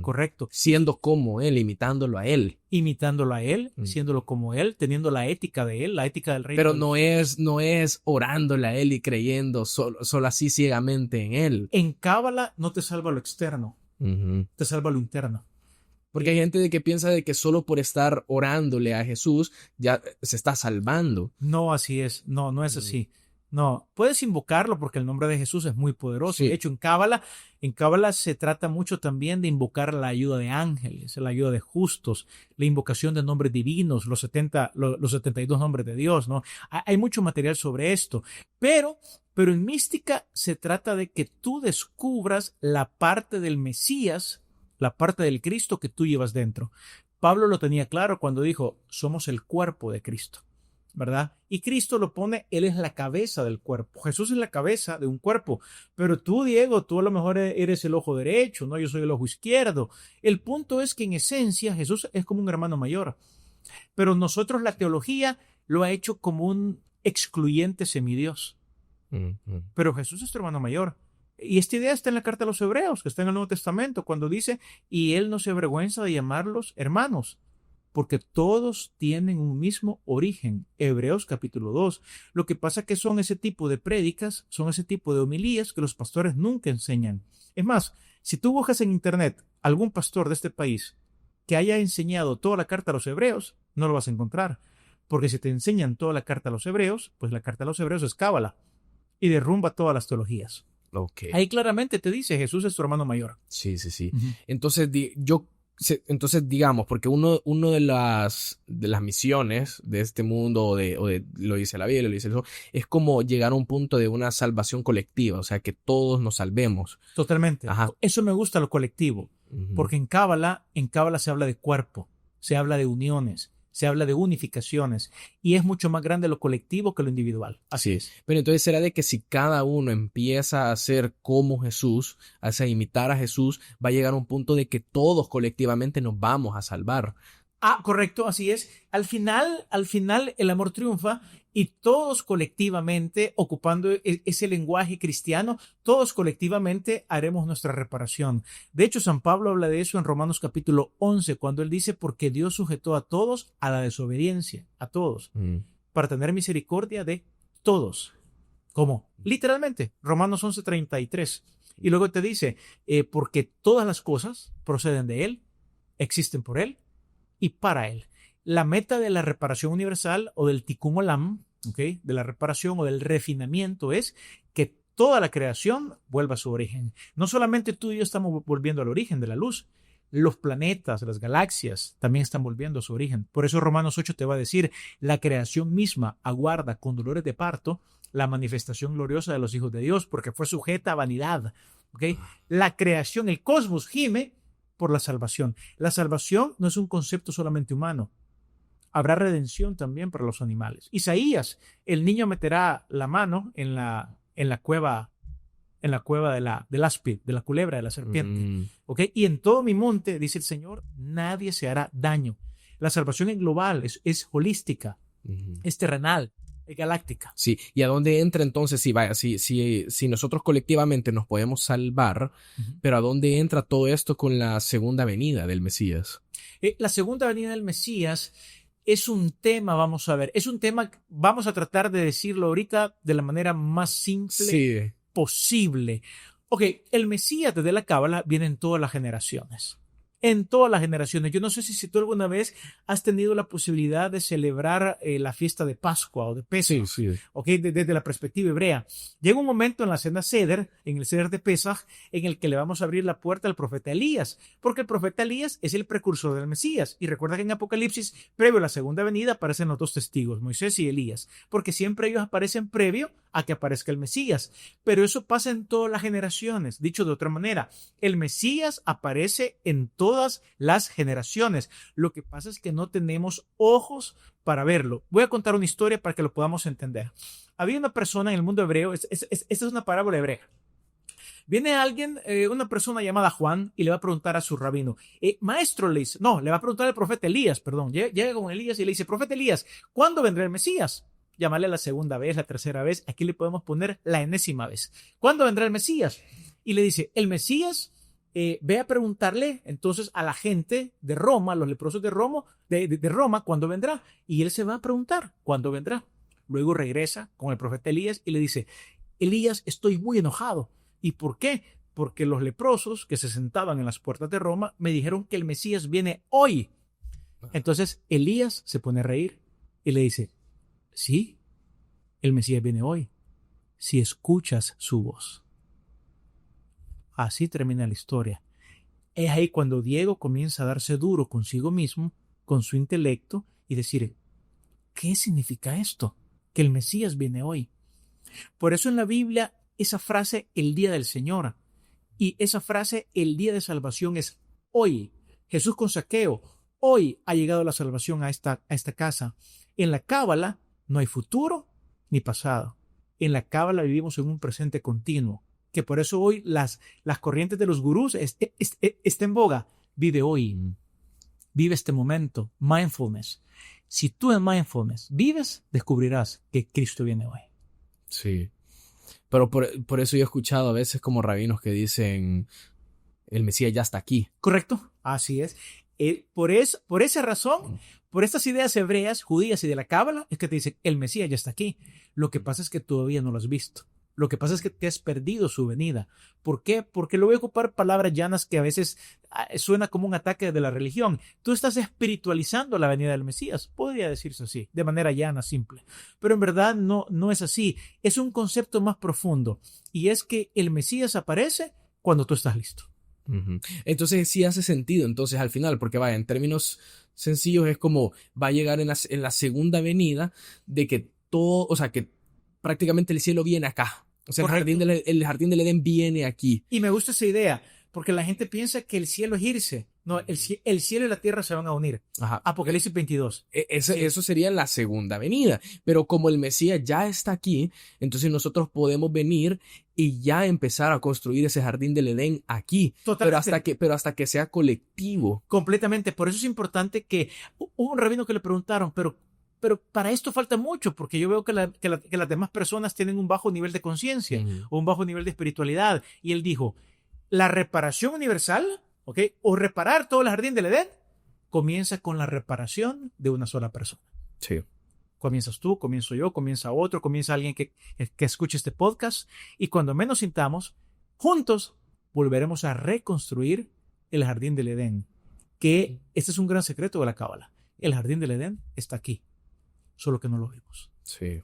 Correcto. Siendo como Él, imitándolo a Él. Imitándolo a Él, siéndolo como Él, teniendo la ética de Él, la ética del reino. Pero no es orándole a Él y creyendo solo así ciegamente en Él. En Cábala no te salva lo externo, te salva lo interno. Porque hay gente de que piensa de que solo por estar orándole a Jesús ya se está salvando. No, así es. No, no es así. No, puedes invocarlo porque el nombre de Jesús es muy poderoso. Sí. De hecho, en Cábala se trata mucho también de invocar la ayuda de ángeles, la ayuda de justos, la invocación de nombres divinos, los 72 nombres de Dios, ¿no? Hay mucho material sobre esto, pero en mística se trata de que tú descubras la parte del Mesías, la parte del Cristo que tú llevas dentro. Pablo lo tenía claro cuando dijo, somos el cuerpo de Cristo, ¿verdad? Y Cristo lo pone, Él es la cabeza del cuerpo. Jesús es la cabeza de un cuerpo. Pero tú, Diego, tú a lo mejor eres el ojo derecho, ¿no? Yo soy el ojo izquierdo. El punto es que en esencia Jesús es como un hermano mayor. Pero nosotros la teología lo ha hecho como un excluyente semidios. Pero Jesús es tu hermano mayor. Y esta idea está en la carta a los Hebreos, que está en el Nuevo Testamento, cuando dice, y Él no se avergüenza de llamarlos hermanos, porque todos tienen un mismo origen. Hebreos capítulo 2. Lo que pasa es que son ese tipo de prédicas, son ese tipo de homilías que los pastores nunca enseñan. Es más, si tú buscas en internet algún pastor de este país que haya enseñado toda la carta a los Hebreos, no lo vas a encontrar. Porque si te enseñan toda la carta a los Hebreos, pues la carta a los Hebreos es cábala y derrumba todas las teologías. Okay. Ahí claramente te dice, Jesús es tu hermano mayor. Sí. Entonces, entonces, digamos, porque uno de las misiones de este mundo, o de lo dice la Biblia, lo dice eso, es como llegar a un punto de una salvación colectiva, o sea, que todos nos salvemos. Totalmente. Ajá. Eso me gusta, lo colectivo, porque en Cábala se habla de cuerpo, se habla de uniones, se habla de unificaciones, y es mucho más grande lo colectivo que lo individual. Así es. Pero entonces será de que si cada uno empieza a ser como Jesús, a imitar a Jesús, va a llegar a un punto de que todos colectivamente nos vamos a salvar. Correcto, así es. Al final el amor triunfa y todos colectivamente, ocupando ese lenguaje cristiano, todos colectivamente haremos nuestra reparación. De hecho, San Pablo habla de eso en Romanos capítulo 11, cuando él dice, porque Dios sujetó a todos a la desobediencia, a todos, para tener misericordia de todos. ¿Cómo? Literalmente, Romanos 11:33. Y luego te dice, porque todas las cosas proceden de Él, existen por Él y para Él. La meta de la reparación universal o del tikkun olam, ¿okay?, de la reparación o del refinamiento, es que toda la creación vuelva a su origen. No solamente tú y yo estamos volviendo al origen de la luz, los planetas, las galaxias también están volviendo a su origen. Por eso Romanos 8 te va a decir, la creación misma aguarda con dolores de parto la manifestación gloriosa de los hijos de Dios, porque fue sujeta a vanidad. ¿Okay? La creación, el cosmos gime por la salvación. La salvación no es un concepto solamente humano. Habrá redención también para los animales. Isaías, el niño meterá la mano en la cueva del áspid, de la culebra, de la serpiente. ¿Okay? Y en todo mi monte, dice el Señor, nadie se hará daño. La salvación es global, es holística, es terrenal, es galáctica. Sí, ¿y a dónde entra entonces? Si nosotros colectivamente nos podemos salvar, pero ¿a dónde entra todo esto con la segunda venida del Mesías? La segunda venida del Mesías es un tema, vamos a ver, vamos a tratar de decirlo ahorita de la manera más simple posible. Ok, el Mesías desde la Cábala viene en todas las generaciones. En todas las generaciones. Yo no sé si tú alguna vez has tenido la posibilidad de celebrar la fiesta de Pascua o de Pesach. Sí. Okay, desde la perspectiva hebrea. Llega un momento en la cena Seder, en el Seder de Pesach, en el que le vamos a abrir la puerta al profeta Elías, porque el profeta Elías es el precursor del Mesías. Y recuerda que en Apocalipsis, previo a la segunda venida, aparecen los dos testigos, Moisés y Elías, porque siempre ellos aparecen previo a que aparezca el Mesías. Pero eso pasa en todas las generaciones. Dicho de otra manera, el Mesías aparece en todas las generaciones. Lo que pasa es que no tenemos ojos para verlo. Voy a contar una historia para que lo podamos entender. Había una persona en el mundo hebreo, esta es una parábola hebrea. Viene alguien, una persona llamada Juan, y le va a preguntar a su rabino, maestro, le va a preguntar al profeta Elías, llega con Elías y le dice, profeta Elías, ¿cuándo vendrá el Mesías? Llámale la segunda vez, la tercera vez, aquí le podemos poner la enésima vez. ¿Cuándo vendrá el Mesías? Y le dice, el Mesías, ve a preguntarle entonces a la gente de Roma, los leprosos de Roma, ¿cuándo vendrá? Y él se va a preguntar, ¿cuándo vendrá? Luego regresa con el profeta Elías y le dice, Elías, estoy muy enojado. ¿Y por qué? porque los leprosos que se sentaban en las puertas de Roma me dijeron que el Mesías viene hoy. Entonces Elías se pone a reír y le dice, sí, el Mesías viene hoy, si escuchas su voz. Así termina la historia. Es ahí cuando Diego comienza a darse duro consigo mismo, con su intelecto, y decir, ¿qué significa esto? Que el Mesías viene hoy. Por eso en la Biblia esa frase, el día del Señor, y esa frase, el día de salvación, es hoy. Jesús con Zaqueo, hoy ha llegado la salvación a esta casa. En la Cábala no hay futuro ni pasado. En la Cábala vivimos en un presente continuo, que por eso hoy las corrientes de los gurús está en boga. Vive hoy, vive este momento, mindfulness. Si tú en mindfulness vives, descubrirás que Cristo viene hoy. Sí, pero por eso yo he escuchado a veces como rabinos que dicen, el Mesías ya está aquí. ¿Correcto? Así es. Por esa razón, por estas ideas hebreas, judías y de la Cábala, es que te dicen, el Mesías ya está aquí. Lo que pasa es que todavía no lo has visto. Lo que pasa es que te has perdido su venida. ¿Por qué? Porque lo voy a ocupar palabras llanas que a veces suena como un ataque de la religión. Tú estás espiritualizando la venida del Mesías. Podría decirse así, de manera llana, simple. Pero en verdad no es así. Es un concepto más profundo. Y es que el Mesías aparece cuando tú estás listo. Uh-huh. Entonces sí hace sentido, entonces al final, porque vaya, en términos sencillos es como va a llegar en la segunda venida de que todo, o sea, que prácticamente el cielo viene acá. O sea, el jardín del Edén viene aquí. Y me gusta esa idea, porque la gente piensa que el cielo es irse. No, el cielo y la tierra se van a unir. Ajá. Apocalipsis 22. Eso sería la segunda venida. Pero como el Mesías ya está aquí, entonces nosotros podemos venir y ya empezar a construir ese jardín del Edén aquí. Totalmente. Pero hasta que sea colectivo. Completamente. Por eso es importante que hubo un rabino que le preguntaron, pero para esto falta mucho, porque yo veo que las demás personas tienen un bajo nivel de conciencia, o un bajo nivel de espiritualidad. Y él dijo, la reparación universal, ¿ok? O reparar todo el jardín del Edén, comienza con la reparación de una sola persona. Sí. Comienzas tú, comienzo yo, comienza otro, comienza alguien que escuche este podcast, y cuando menos sintamos, juntos volveremos a reconstruir el jardín del Edén, que este es un gran secreto de la Cábala. El jardín del Edén está aquí, solo que no lo vemos. Sí,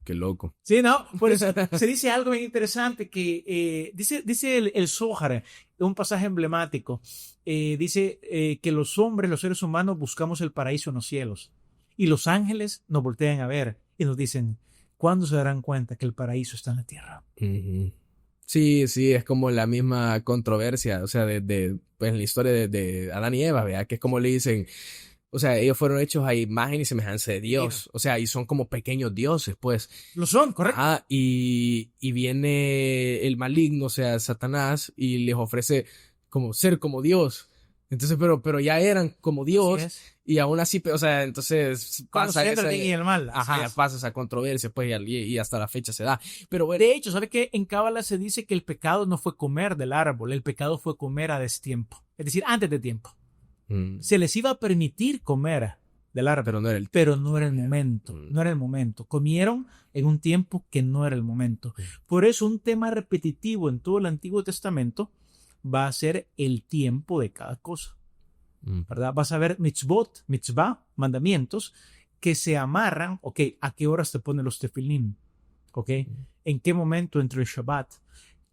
qué loco. Sí, no, pues se dice algo bien interesante que dice el Zohar, un pasaje emblemático, dice que los hombres, los seres humanos, buscamos el paraíso en los cielos y los ángeles nos voltean a ver y nos dicen, ¿cuándo se darán cuenta que el paraíso está en la tierra? Uh-huh. Sí, es como la misma controversia, o sea, pues en la historia de Adán y Eva, ¿verdad? Que es como le dicen, o sea, ellos fueron hechos a imagen y semejanza de Dios. O sea, y son como pequeños dioses, pues. Lo son, correcto. Y viene el maligno, o sea, Satanás, y les ofrece como ser como Dios. Entonces, pero ya eran como Dios. Y aún así, o sea, entonces pasa el bien y el mal. Ajá, pasa esa controversia, pues, y hasta la fecha se da. Pero bueno, de hecho, ¿sabe qué? En Cábala se dice que el pecado no fue comer del árbol, el pecado fue comer a destiempo. Es decir, antes de tiempo. Se les iba a permitir comer del árbol, pero no era el momento. No era el momento. Comieron en un tiempo que no era el momento. Por eso un tema repetitivo en todo el Antiguo Testamento va a ser el tiempo de cada cosa. ¿Verdad? Vas a ver mitzvah, mandamientos, que se amarran, ok, ¿a qué horas te ponen los tefilim? Ok, ¿en qué momento entre el Shabbat?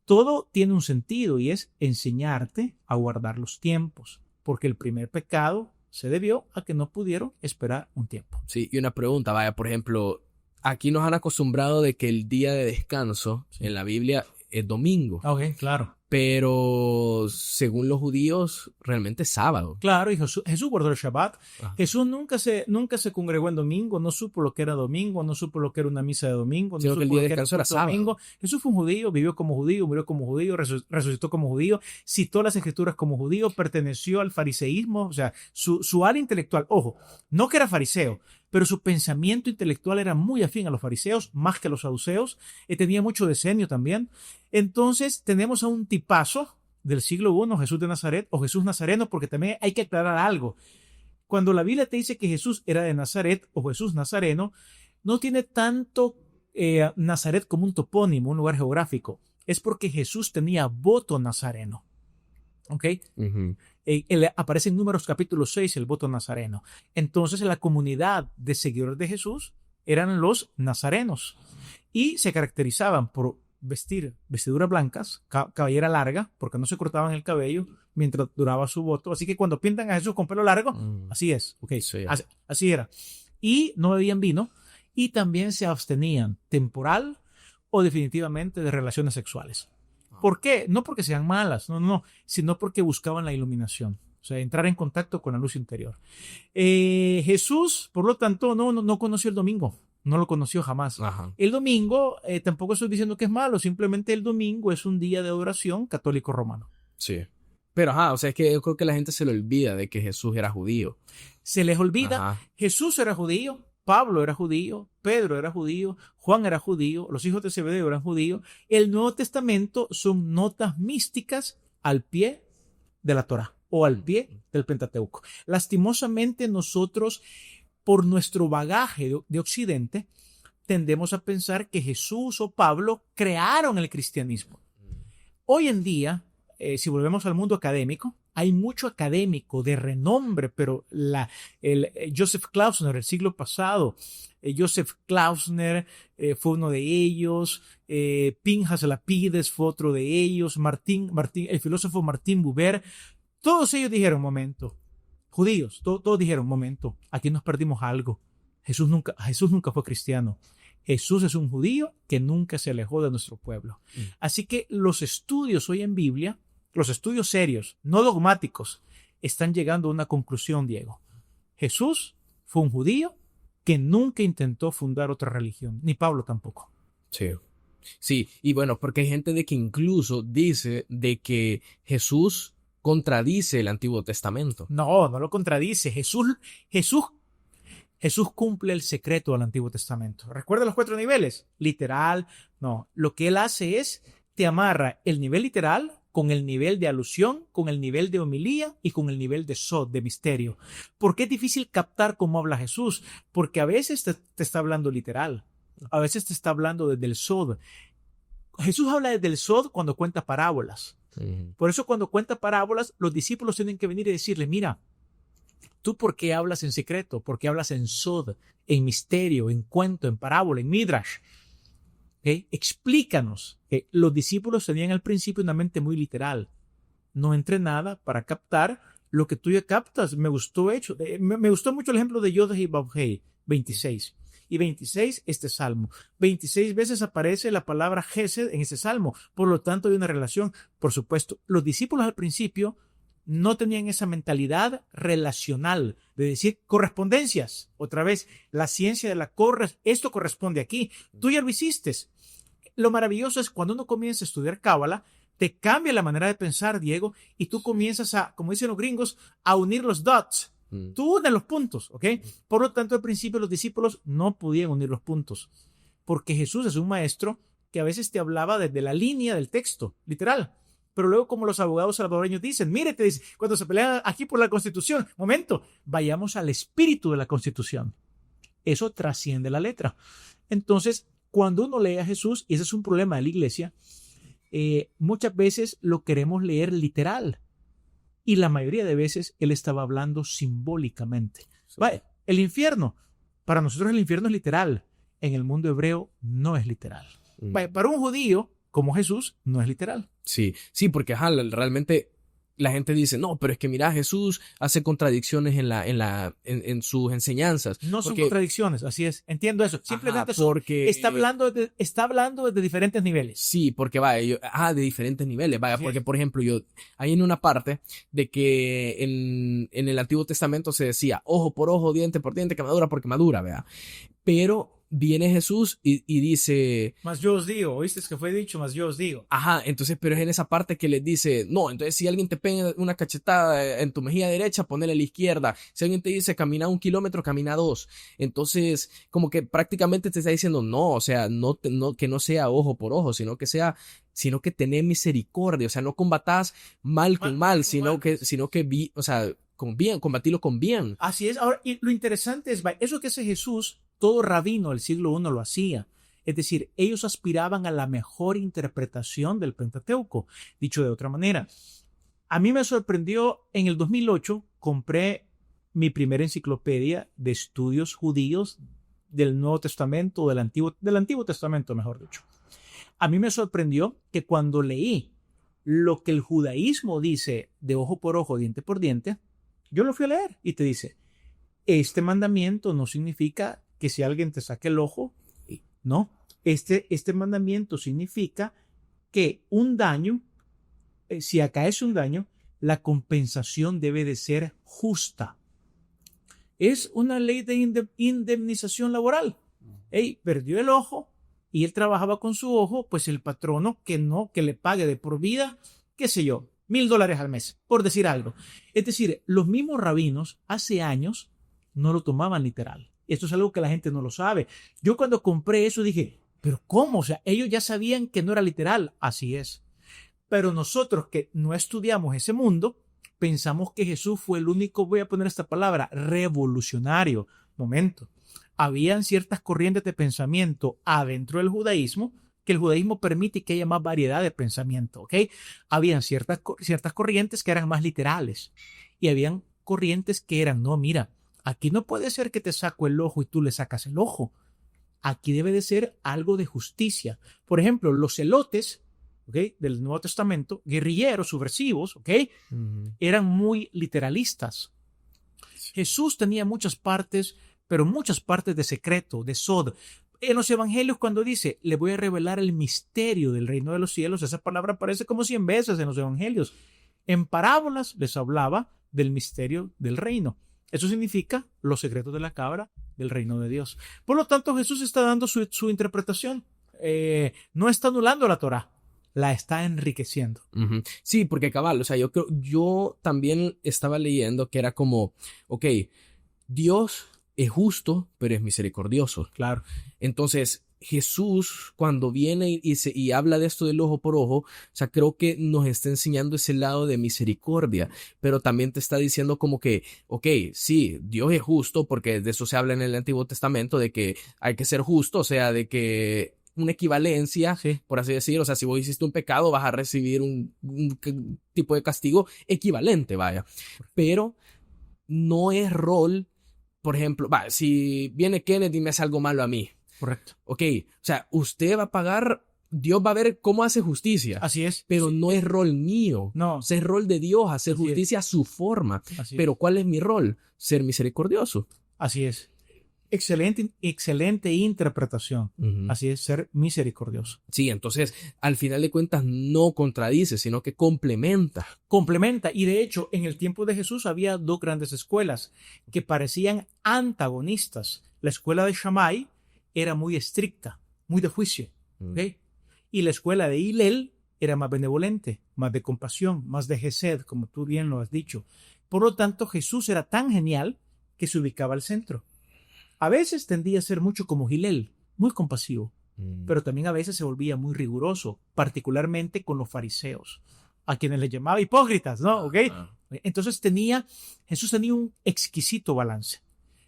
Todo tiene un sentido y es enseñarte a guardar los tiempos. Porque el primer pecado se debió a que no pudieron esperar un tiempo. Sí, y una pregunta, vaya, por ejemplo, aquí nos han acostumbrado de que el día de descanso en la Biblia es domingo. Ok, claro. Pero según los judíos, realmente es sábado. Claro, y Jesús guardó el Shabbat. Ajá. Jesús nunca se congregó en domingo, no supo lo que era domingo, no supo lo que era una misa de domingo. Sino no que el supo día de lo que descanso era sábado. Domingo. Jesús fue un judío, vivió como judío, murió como judío, resucitó como judío, citó las escrituras como judío, perteneció al fariseísmo, o sea, su área intelectual, ojo, no que era fariseo, pero su pensamiento intelectual era muy afín a los fariseos, más que a los saduceos, tenía mucho decenio también. Entonces tenemos a un tipazo del siglo I, Jesús de Nazaret, o Jesús Nazareno, porque también hay que aclarar algo. Cuando la Biblia te dice que Jesús era de Nazaret, o Jesús Nazareno, no tiene tanto Nazaret como un topónimo, un lugar geográfico. es porque Jesús tenía voto nazareno. ¿Ok? Ujú. Aparece en Números capítulo 6 el voto nazareno. Entonces la comunidad de seguidores de Jesús eran los nazarenos y se caracterizaban por vestir vestiduras blancas, cabellera larga, porque no se cortaban el cabello mientras duraba su voto. Así que cuando pintan a Jesús con pelo largo, así es. Okay. Sí. Así era. Y no bebían vino y también se abstenían temporal o definitivamente de relaciones sexuales. ¿Por qué? No porque sean malas, no, sino porque buscaban la iluminación, o sea, entrar en contacto con la luz interior. Jesús, por lo tanto, no conoció el domingo, no lo conoció jamás. Ajá. El domingo, tampoco estoy diciendo que es malo, simplemente el domingo es un día de adoración católico romano. Sí. Pero, o sea, es que yo creo que la gente se le olvida de que Jesús era judío. Se les olvida, Ajá. Jesús era judío, Pablo era judío, Pedro era judío, Juan era judío, los hijos de Zebedeo eran judíos. El Nuevo Testamento son notas místicas al pie de la Torá o al pie del Pentateuco. Lastimosamente nosotros, por nuestro bagaje de Occidente, tendemos a pensar que Jesús o Pablo crearon el cristianismo. Hoy en día, si volvemos al mundo académico, hay mucho académico de renombre, pero Joseph Klausner, el siglo pasado, Joseph Klausner fue uno de ellos, Pinchas Lapides fue otro de ellos, el filósofo Martín Buber, todos ellos dijeron, momento, judíos, todos dijeron, momento, aquí nos perdimos algo. Jesús nunca fue cristiano. Jesús es un judío que nunca se alejó de nuestro pueblo. Así que los estudios hoy en Biblia, los estudios serios, no dogmáticos, están llegando a una conclusión, Diego. Jesús fue un judío que nunca intentó fundar otra religión, ni Pablo tampoco. Sí. Sí, y bueno, porque hay gente de que incluso dice de que Jesús contradice el Antiguo Testamento. No lo contradice. Jesús cumple el secreto del Antiguo Testamento. ¿Recuerda los 4 niveles? Literal, no. Lo que él hace es, te amarra el nivel literal con el nivel de alusión, con el nivel de homilía y con el nivel de sod, de misterio. ¿Por qué es difícil captar cómo habla Jesús? Porque a veces te está hablando literal, a veces te está hablando desde el sod. Jesús habla desde el sod cuando cuenta parábolas. Por eso cuando cuenta parábolas, los discípulos tienen que venir y decirle, mira, ¿tú por qué hablas en secreto? ¿Por qué hablas en sod, en misterio, en cuento, en parábola, en midrash? ¿Okay? Explícanos. Que los discípulos tenían al principio una mente muy literal, no entrenada para captar lo que tú ya captas. Me gustó mucho el ejemplo de Yodah y Babhei, 26. Y 26, este salmo. 26 veces aparece la palabra Gesed en ese salmo. Por lo tanto, hay una relación. Por supuesto, los discípulos al principio no tenían esa mentalidad relacional de decir correspondencias. Otra vez, la ciencia de esto corresponde aquí. Tú ya lo hiciste. Lo maravilloso es cuando uno comienza a estudiar Cábala, te cambia la manera de pensar, Diego, y tú comienzas a, como dicen los gringos, a unir los dots. Tú unes los puntos, ¿ok? Por lo tanto, al principio los discípulos no podían unir los puntos, porque Jesús es un maestro que a veces te hablaba desde la línea del texto, literal. Pero luego, como los abogados salvadoreños dicen, mire, te dice, cuando se pelean aquí por la Constitución, momento, vayamos al espíritu de la Constitución. Eso trasciende la letra. Entonces, cuando uno lee a Jesús, y ese es un problema de la iglesia, muchas veces lo queremos leer literal. Y la mayoría de veces él estaba hablando simbólicamente. Sí. Vaya, el infierno, para nosotros el infierno es literal. En el mundo hebreo no es literal. Vaya, para un judío como Jesús no es literal. Sí, porque realmente la gente dice, no, pero es que mira, Jesús hace contradicciones en sus enseñanzas. No son contradicciones, así es. Entiendo eso. Simplemente porque está hablando desde diferentes niveles. Sí, porque de diferentes niveles. Vaya, porque por ejemplo, hay en una parte de que en el Antiguo Testamento se decía ojo por ojo, diente por diente, quemadura por quemadura, vea. Pero viene Jesús y dice... Más yo os digo, ¿oíste que fue dicho? Más yo os digo. Entonces, pero es en esa parte que les dice, no, entonces si alguien te pega una cachetada en tu mejilla derecha, ponele a la izquierda. Si alguien te dice camina 1 kilómetro, camina 2. Entonces, como que prácticamente te está diciendo, no, o sea, que no sea ojo por ojo, sino que tenés misericordia, o sea, no combatás mal con mal, sino que o sea, con bien, combatirlo con bien. Así es. Ahora, y lo interesante es, eso que hace Jesús, todo rabino del siglo I lo hacía. Es decir, ellos aspiraban a la mejor interpretación del Pentateuco. Dicho de otra manera, a mí me sorprendió, en el 2008 compré mi primera enciclopedia de estudios judíos del Nuevo Testamento, del Antiguo Testamento, mejor dicho. A mí me sorprendió que cuando leí lo que el judaísmo dice de ojo por ojo, diente por diente, yo lo fui a leer y te dice, este mandamiento no significa que si alguien te saque el ojo, no. Este mandamiento significa que un daño, si acaece un daño, la compensación debe de ser justa. Es una ley de indemnización laboral. Hey, perdió el ojo y él trabajaba con su ojo, pues el patrono que le pague de por vida, qué sé yo, $1,000 al mes, por decir algo. Es decir, los mismos rabinos hace años no lo tomaban literal. Esto es algo que la gente no lo sabe. Yo cuando compré eso dije, ¿pero cómo? O sea, ellos ya sabían que no era literal. Así es. Pero nosotros que no estudiamos ese mundo, pensamos que Jesús fue el único, voy a poner esta palabra, revolucionario. Momento. Habían ciertas corrientes de pensamiento adentro del judaísmo, que el judaísmo permite que haya más variedad de pensamiento, ¿ok? Habían ciertas corrientes que eran más literales y habían corrientes que eran, no, mira, aquí no puede ser que te saco el ojo y tú le sacas el ojo. Aquí debe de ser algo de justicia. Por ejemplo, los celotes, ¿okay?, del Nuevo Testamento, guerrilleros, subversivos, ¿okay?, eran muy literalistas. Jesús tenía muchas partes, pero muchas partes de secreto, de sod. En los evangelios, cuando dice, le voy a revelar el misterio del reino de los cielos, esa palabra aparece como 100 veces en los evangelios. En parábolas les hablaba del misterio del reino. Eso significa los secretos de la cabra del reino de Dios. Por lo tanto, Jesús está dando su interpretación. No está anulando la Torá, la está enriqueciendo. Sí, porque cabal, o sea, yo también estaba leyendo que era como, ok, Dios es justo, pero es misericordioso. Claro. Entonces, Jesús, cuando viene y habla de esto del ojo por ojo, o sea, creo que nos está enseñando ese lado de misericordia, pero también te está diciendo como que, ok, sí, Dios es justo, porque de eso se habla en el Antiguo Testamento, de que hay que ser justo, o sea, de que una equivalencia, sí, por así decir, o sea, si vos hiciste un pecado, vas a recibir un tipo de castigo equivalente, vaya, pero no es rol. Por ejemplo, si viene Kenneth y me hace algo malo a mí. Correcto. Ok, o sea, usted va a pagar, Dios va a ver cómo hace justicia. Así es. Pero sí, no es rol mío. No. O sea, es rol de Dios, hacer así justicia a su forma. Así pero ¿cuál es mi rol? Ser misericordioso. Así es. Excelente interpretación. Así es, ser misericordioso. Sí, entonces, al final de cuentas, no contradice, sino que complementa. Complementa. Y de hecho, en el tiempo de Jesús había dos grandes escuelas que parecían antagonistas. La escuela de Shammai era muy estricta, muy de juicio. ¿Okay? Y la escuela de Hillel era más benevolente, más de compasión, más de gesed, como tú bien lo has dicho. Por lo tanto, Jesús era tan genial que se ubicaba al centro. A veces tendía a ser mucho como Hillel, muy compasivo, pero también a veces se volvía muy riguroso, particularmente con los fariseos, a quienes le llamaba hipócritas, ¿no? ¿Okay? Entonces Jesús tenía un exquisito balance.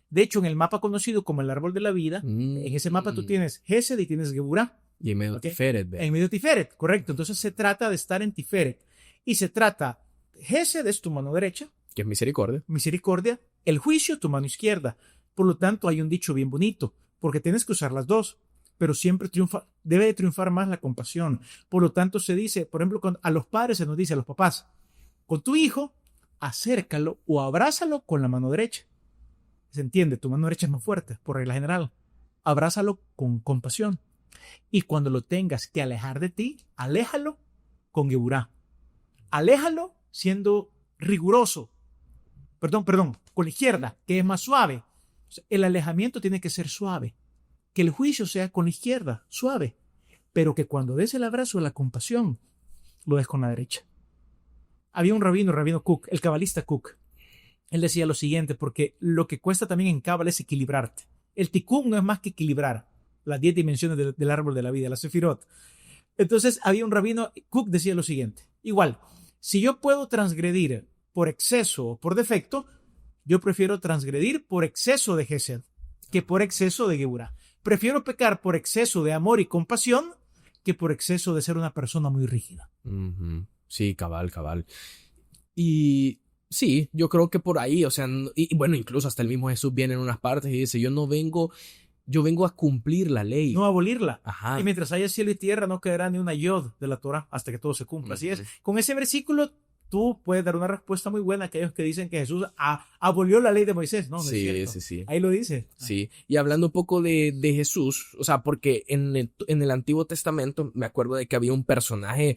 De hecho, en el mapa conocido como el árbol de la vida, en ese mapa tú tienes Gesed y tienes Geburá. Y en medio Tiferet. En medio Tiferet, correcto. Entonces se trata de estar en Tiferet. Y se trata, Gesed es tu mano derecha. Que es misericordia. Misericordia. El juicio, tu mano izquierda. Por lo tanto, hay un dicho bien bonito, porque tienes que usar las dos, pero siempre debe de triunfar más la compasión. Por lo tanto, se dice, por ejemplo, a los padres se nos dice, a los papás, con tu hijo, acércalo o abrázalo con la mano derecha. ¿Se entiende? Tu mano derecha es más fuerte, por regla general. Abrázalo con compasión. Y cuando lo tengas que alejar de ti, aléjalo con Geburá. Aléjalo siendo riguroso. Perdón, con la izquierda, que es más suave. El alejamiento tiene que ser suave. Que el juicio sea con la izquierda, suave. Pero que cuando des el abrazo de la compasión, lo des con la derecha. Había un rabino Cook, el cabalista Cook. Él decía lo siguiente, porque lo que cuesta también en cábala es equilibrarte. El tikkun no es más que equilibrar las 10 dimensiones del árbol de la vida, la sefirot. Entonces había un rabino, Cook decía lo siguiente. Igual, si yo puedo transgredir por exceso o por defecto, yo prefiero transgredir por exceso de Gesed que por exceso de Geburá. prefiero pecar por exceso de amor y compasión que por exceso de ser una persona muy rígida. Sí, cabal. Y sí, yo creo que por ahí, o sea, y bueno, incluso hasta el mismo Jesús viene en unas partes y dice, yo vengo a cumplir la ley. No a abolirla. Ajá. Y mientras haya cielo y tierra no quedará ni una yod de la Torah hasta que todo se cumpla. Así es. Con ese versículo tú puedes dar una respuesta muy buena a aquellos que dicen que Jesús abolió la ley de Moisés. No, no sí, es cierto. sí. Ahí lo dice. Sí, y hablando un poco de Jesús, o sea, porque en el Antiguo Testamento me acuerdo de que había un personaje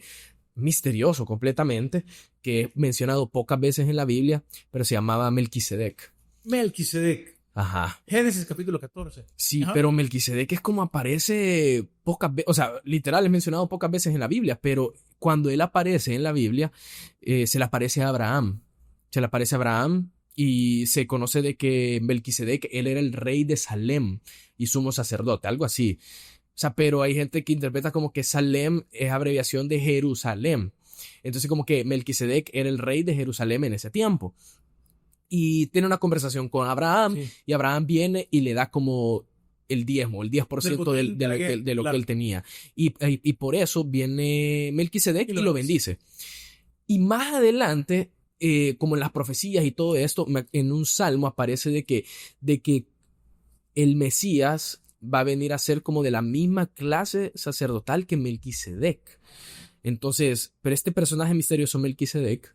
misterioso completamente, que es mencionado pocas veces en la Biblia, pero se llamaba Melquisedec. Melquisedec. Ajá. Génesis capítulo 14. Sí, Ajá. pero Melquisedec es como aparece pocas veces, o sea, literal es mencionado pocas veces en la Biblia, pero cuando él aparece en la Biblia, se le aparece a Abraham. Se le aparece a Abraham y se conoce de que Melquisedec, él era el rey de Salem y sumo sacerdote, algo así. O sea, pero hay gente que interpreta como que Salem es abreviación de Jerusalén. Entonces como que Melquisedec era el rey de Jerusalén en ese tiempo. Y tiene una conversación con Abraham, sí. Y Abraham viene y le da como el 10% de lo que él tenía. Y por eso viene Melquisedec y lo bendice. Y más adelante, como en las profecías y todo esto, en un salmo aparece de que el Mesías va a venir a ser como de la misma clase sacerdotal que Melquisedec. Entonces, pero este personaje misterioso Melquisedec,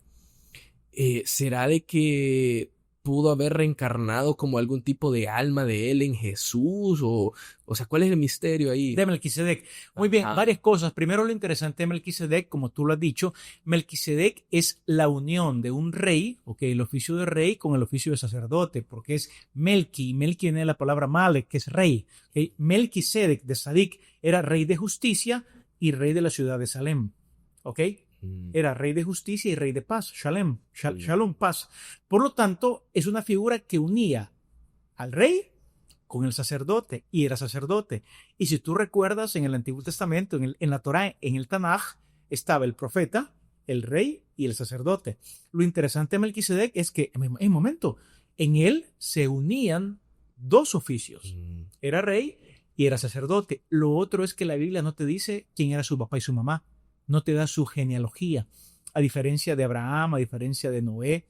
¿será de que pudo haber reencarnado como algún tipo de alma de él en Jesús? O sea, ¿cuál es el misterio ahí? De Melquisedec. Muy bien, varias cosas. Primero, lo interesante de Melquisedec, como tú lo has dicho, Melquisedec es la unión de un rey, el oficio de rey con el oficio de sacerdote, porque es Melqui viene de la palabra Malek, que es rey. Melquisedec de Sadik era rey de justicia y rey de la ciudad de Salem. Era rey de justicia y rey de paz, Shalom, paz. Por lo tanto, es una figura que unía al rey con el sacerdote, y era sacerdote. Y si tú recuerdas, en el Antiguo Testamento, en la Torá, en el Tanaj, estaba el profeta, el rey y el sacerdote. Lo interesante de Melquisedec es que, en un momento, en él se unían dos oficios. Era rey y era sacerdote. Lo otro es que la Biblia no te dice quién era su papá y su mamá. No te da su genealogía, a diferencia de Abraham, a diferencia de Noé.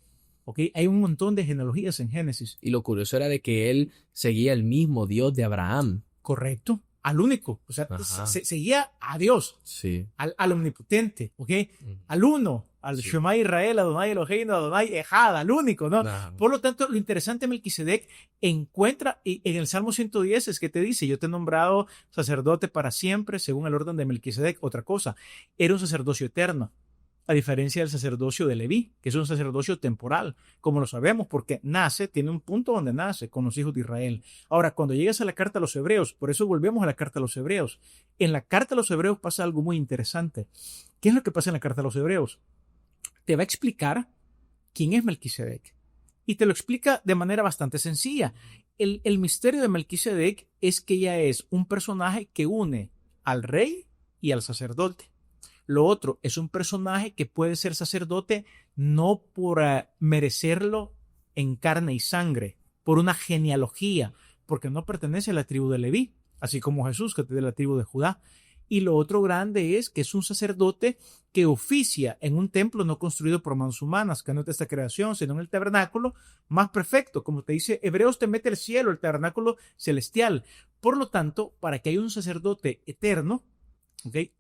Hay un montón de genealogías en Génesis. Y lo curioso era de que él seguía el mismo Dios de Abraham. Correcto, al único. O sea, seguía a Dios, sí. al omnipotente, al uno, al sí. Shema Israel, Adonai Eloheinu, Adonai Ejad, al único, ¿no? Por lo tanto, lo interesante de Melquisedec encuentra en el Salmo 110 es que te dice, yo te he nombrado sacerdote para siempre según el orden de Melquisedec. Otra cosa, era un sacerdocio eterno, a diferencia del sacerdocio de Leví, que es un sacerdocio temporal, como lo sabemos, porque tiene un punto donde nace con los hijos de Israel. Ahora, cuando llegas a la carta a los Hebreos, por eso volvemos a la carta a los Hebreos, en la carta a los Hebreos pasa algo muy interesante. ¿Qué es lo que pasa en la carta a los Hebreos? Te va a explicar quién es Melquisedec, y te lo explica de manera bastante sencilla. El misterio de Melquisedec es que ella es un personaje que une al rey y al sacerdote. Lo otro es un personaje que puede ser sacerdote no por merecerlo en carne y sangre, por una genealogía, porque no pertenece a la tribu de Leví, así como Jesús, que es de la tribu de Judá. Y lo otro grande es que es un sacerdote que oficia en un templo no construido por manos humanas, que no es de esta creación, sino en el tabernáculo más perfecto. Como te dice Hebreos, te mete el cielo, el tabernáculo celestial. Por lo tanto, para que haya un sacerdote eterno,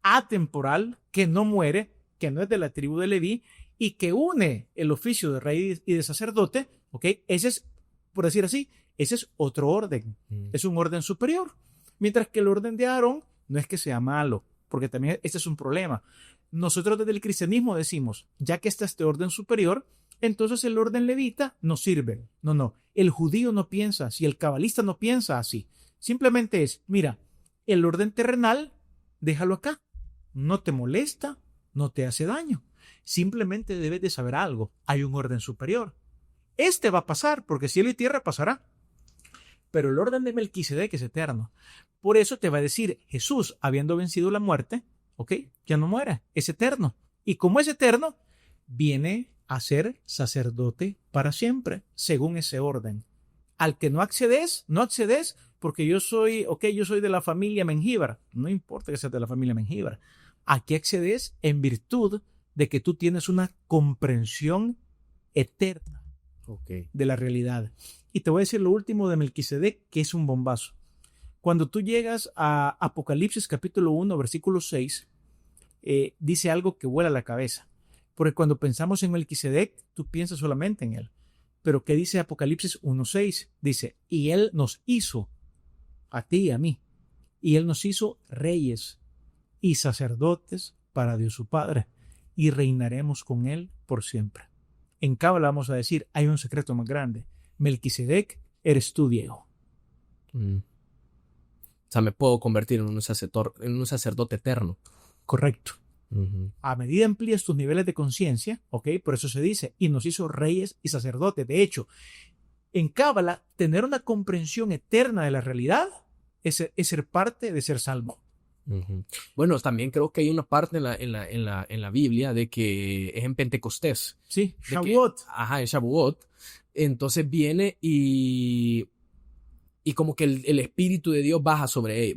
atemporal, que no muere, que no es de la tribu de Leví y que une el oficio de rey y de sacerdote, ese es, por decir así, ese es otro orden, es un orden superior. Mientras que el orden de Aarón no es que sea malo, porque también este es un problema. Nosotros desde el cristianismo decimos, ya que está este orden superior, entonces el orden levita no sirve. No, el judío no piensa así, el cabalista no piensa así. Simplemente es, mira, el orden terrenal, déjalo acá, no te molesta, no te hace daño. Simplemente debes de saber algo, hay un orden superior. Este va a pasar, porque cielo y tierra pasará. Pero el orden de Melquisedec es eterno. Por eso te va a decir, Jesús, habiendo vencido la muerte, ya no muere, es eterno. Y como es eterno, viene a ser sacerdote para siempre, según ese orden. Al que no accedes, porque yo soy de la familia Mengíbar. No importa que seas de la familia Mengíbar. Aquí accedes en virtud de que tú tienes una comprensión eterna de la realidad. Y te voy a decir lo último de Melquisedec, que es un bombazo. Cuando tú llegas a Apocalipsis capítulo 1, versículo 6, dice algo que vuela la cabeza. Porque cuando pensamos en Melquisedec, tú piensas solamente en él. Pero ¿qué dice Apocalipsis 1:6? Dice, y él nos hizo, a ti y a mí, y él nos hizo reyes y sacerdotes para Dios su Padre, y reinaremos con él por siempre. En Cábala vamos a decir, hay un secreto más grande. Melquisedec eres tú, Diego. O sea, me puedo convertir en un sacerdote eterno. Correcto. A medida amplías tus niveles de conciencia, ¿ok? Por eso se dice, y nos hizo reyes y sacerdotes. De hecho, en Cábala, tener una comprensión eterna de la realidad es ser parte de ser salvo. Bueno, también creo que hay una parte en la Biblia de que es en Pentecostés. Sí, Shavuot. En Shavuot. Entonces viene y como que el Espíritu de Dios baja sobre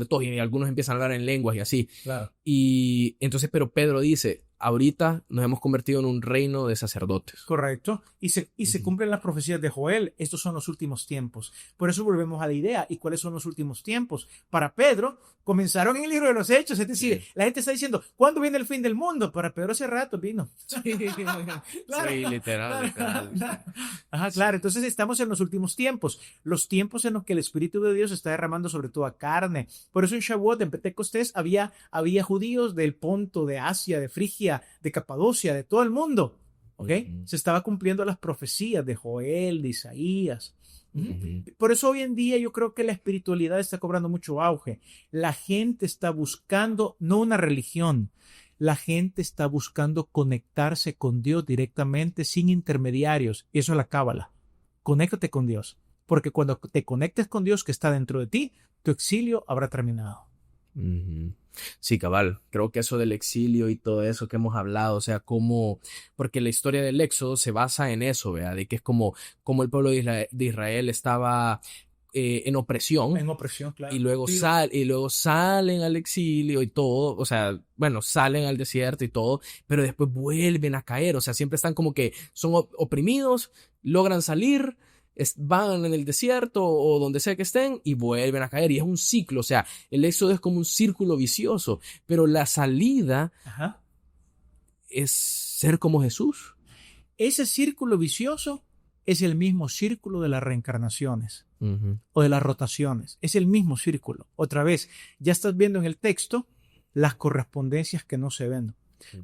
todos y algunos empiezan a hablar en lenguas y así. Claro. Y entonces, pero Pedro dice, ahorita nos hemos convertido en un reino de sacerdotes. Correcto. Y se cumplen las profecías de Joel. Estos son los últimos tiempos. Por eso volvemos a la idea. ¿Y cuáles son los últimos tiempos? Para Pedro, comenzaron en el libro de los Hechos. Es decir, la gente está diciendo, ¿cuándo viene el fin del mundo? Para Pedro hace rato vino. Claro, sí, literal. Ajá, claro. Entonces estamos en los últimos tiempos. Los tiempos en los que el Espíritu de Dios está derramando sobre toda carne. Por eso en Shavuot, en Pentecostés, había judíos del Ponto, de Asia, de Frigia, de Capadocia, de todo el mundo. ¿Ok? Se estaba cumpliendo las profecías de Joel, de Isaías. Por eso hoy en día yo creo que la espiritualidad está cobrando mucho auge. La gente está buscando no una religión, la gente está buscando conectarse con Dios directamente sin intermediarios. Y eso es la cábala. Conéctate con Dios, porque cuando te conectes con Dios que está dentro de ti, tu exilio habrá terminado. Sí, cabal, creo que eso del exilio y todo eso que hemos hablado, o sea, porque la historia del Éxodo se basa en eso, ¿verdad? De que es como el pueblo de Israel estaba en opresión. En opresión, claro. Y luego salen al exilio y todo, o sea, bueno, salen al desierto y todo, pero después vuelven a caer, o sea, siempre están como que son oprimidos, logran salir, van en el desierto o donde sea que estén y vuelven a caer y es un ciclo, o sea, el éxodo es como un círculo vicioso, pero la salida es ser como Jesús. Ese círculo vicioso es el mismo círculo de las reencarnaciones o de las rotaciones, es el mismo círculo. Otra vez, ya estás viendo en el texto las correspondencias que no se ven.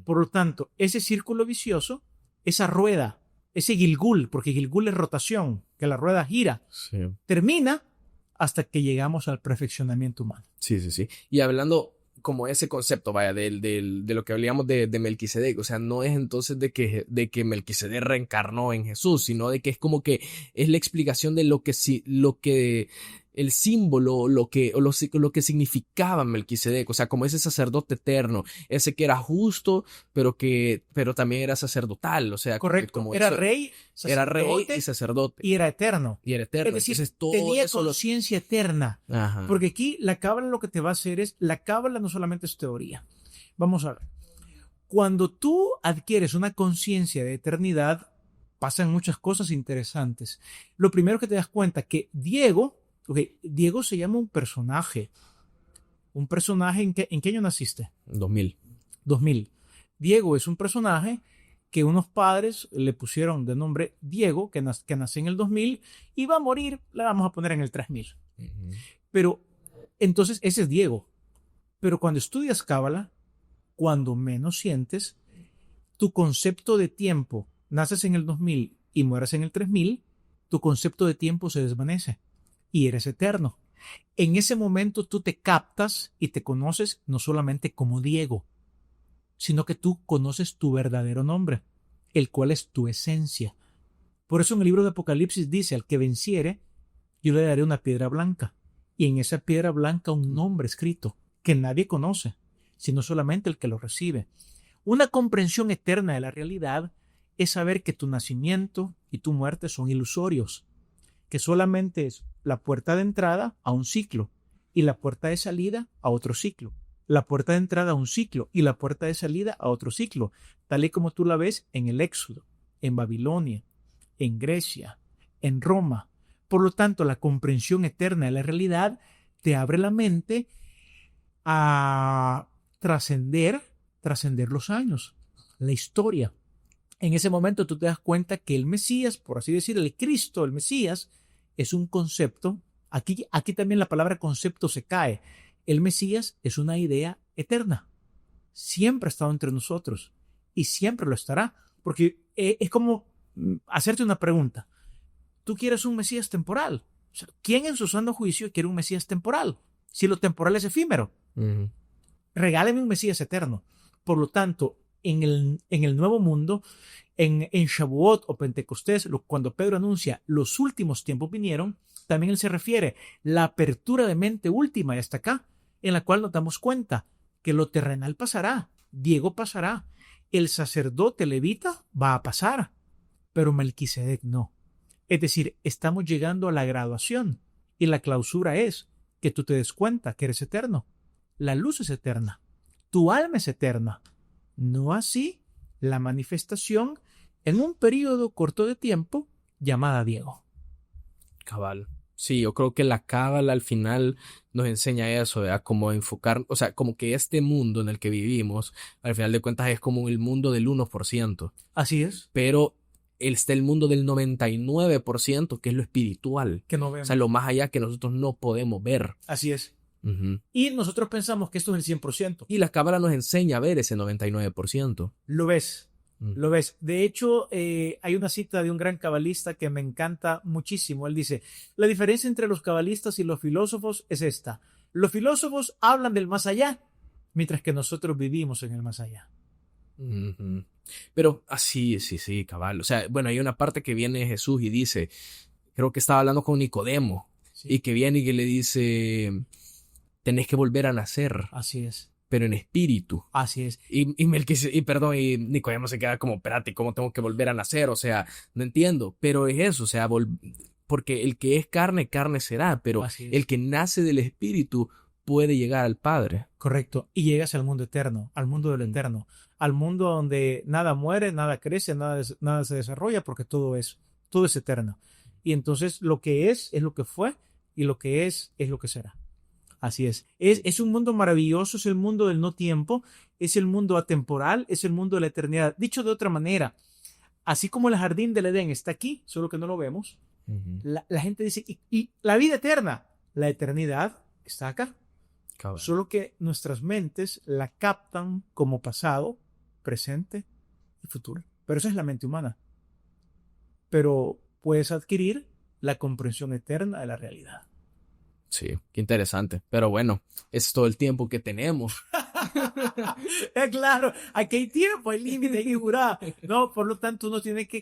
Por lo tanto, ese círculo vicioso, esa rueda, ese Gilgul, porque Gilgul es rotación, que la rueda gira, termina hasta que llegamos al perfeccionamiento humano. Sí. Y hablando como ese concepto, vaya, de lo que hablábamos de Melquisedec, o sea, no es entonces de que Melquisedec reencarnó en Jesús, sino de que es como que es la explicación de lo que el símbolo, lo que significaba Melquisedec, o sea, como ese sacerdote eterno, ese que era justo, pero también era sacerdotal, o sea, correcto, como era rey y sacerdote. Y era eterno. Es decir, entonces, todo tenía conciencia eterna. Ajá. Porque aquí la cábala lo que te va a hacer es, la cábala no solamente es teoría. Vamos a ver. Cuando tú adquieres una conciencia de eternidad, pasan muchas cosas interesantes. Lo primero que te das cuenta que Diego se llama un personaje. ¿Un personaje en qué año naciste? 2000. Diego es un personaje que unos padres le pusieron de nombre Diego, que nace en el 2000 y va a morir, le vamos a poner en el 3000. Pero entonces ese es Diego. Pero cuando estudias cábala, cuando menos sientes, tu concepto de tiempo, naces en el 2000 y mueres en el 3000, tu concepto de tiempo se desvanece. Y eres eterno. En ese momento tú te captas y te conoces no solamente como Diego, sino que tú conoces tu verdadero nombre, el cual es tu esencia. Por eso en el libro de Apocalipsis dice, al que venciere, yo le daré una piedra blanca, y en esa piedra blanca un nombre escrito, que nadie conoce, sino solamente el que lo recibe. Una comprensión eterna de la realidad es saber que tu nacimiento y tu muerte son ilusorios, que solamente es la puerta de entrada a un ciclo y la puerta de salida a otro ciclo. La puerta de entrada a un ciclo y la puerta de salida a otro ciclo, tal y como tú la ves en el Éxodo, en Babilonia, en Grecia, en Roma. Por lo tanto, la comprensión eterna de la realidad te abre la mente a trascender los años, la historia. En ese momento tú te das cuenta que el Mesías, por así decir, el Cristo, el Mesías, es un concepto. Aquí también la palabra concepto se cae. El Mesías es una idea eterna. Siempre ha estado entre nosotros y siempre lo estará. Porque es como hacerte una pregunta. Tú quieres un Mesías temporal. O sea, ¿quién en su sano juicio quiere un Mesías temporal? Si lo temporal es efímero. Uh-huh. Regáleme un Mesías eterno. Por lo tanto, en el nuevo mundo, en Shavuot o Pentecostés, cuando Pedro anuncia los últimos tiempos vinieron, también él se refiere la apertura de mente última y hasta acá, en la cual nos damos cuenta que lo terrenal pasará, Diego pasará, el sacerdote levita va a pasar, pero Melquisedec no. Es decir, estamos llegando a la graduación y la clausura es que tú te des cuenta que eres eterno. La luz es eterna, tu alma es eterna. No así la manifestación en un periodo corto de tiempo llamada Diego. Cabal. Sí, yo creo que la cábala al final nos enseña eso, ¿verdad? Como enfocar, o sea, como que este mundo en el que vivimos, al final de cuentas es como el mundo del 1%. Así es. Pero está el mundo del 99%, que es lo espiritual. Que no vemos. O sea, lo más allá que nosotros no podemos ver. Así es. Uh-huh. Y nosotros pensamos que esto es el 100%. Y la cábala nos enseña a ver ese 99%. Lo ves. Lo ves. De hecho, hay una cita de un gran cabalista que me encanta muchísimo. Él dice, la diferencia entre los cabalistas y los filósofos es esta. Los filósofos hablan del más allá, mientras que nosotros vivimos en el más allá. Uh-huh. Pero así, sí, cabal. O sea, bueno, hay una parte que viene Jesús y dice, creo que estaba hablando con Nicodemo, sí. Y que viene y que le dice, tenés que volver a nacer. Así es. Pero en espíritu. Así es. Y Nicodemo se queda como, espérate, ¿cómo tengo que volver a nacer? O sea, no entiendo, pero es eso, o sea, porque el que es carne, carne será, pero el que nace del espíritu puede llegar al Padre. Correcto, y llegas al mundo eterno, al mundo del eterno, al mundo donde nada muere, nada crece, nada se desarrolla, porque todo es eterno. Y entonces lo que es lo que fue, y lo que es lo que será. Así es. Es un mundo maravilloso, es el mundo del no tiempo, es el mundo atemporal, es el mundo de la eternidad. Dicho de otra manera, así como el jardín del Edén está aquí, solo que no lo vemos, uh-huh. La gente dice, ¿y la vida eterna? La eternidad está acá. Cabal. Solo que nuestras mentes la captan como pasado, presente y futuro. Pero esa es la mente humana. Pero puedes adquirir la comprensión eterna de la realidad. Sí, qué interesante. Pero bueno, ese es todo el tiempo que tenemos. Claro, aquí hay tiempo, hay límite, hay figura. No, por lo tanto, uno tiene que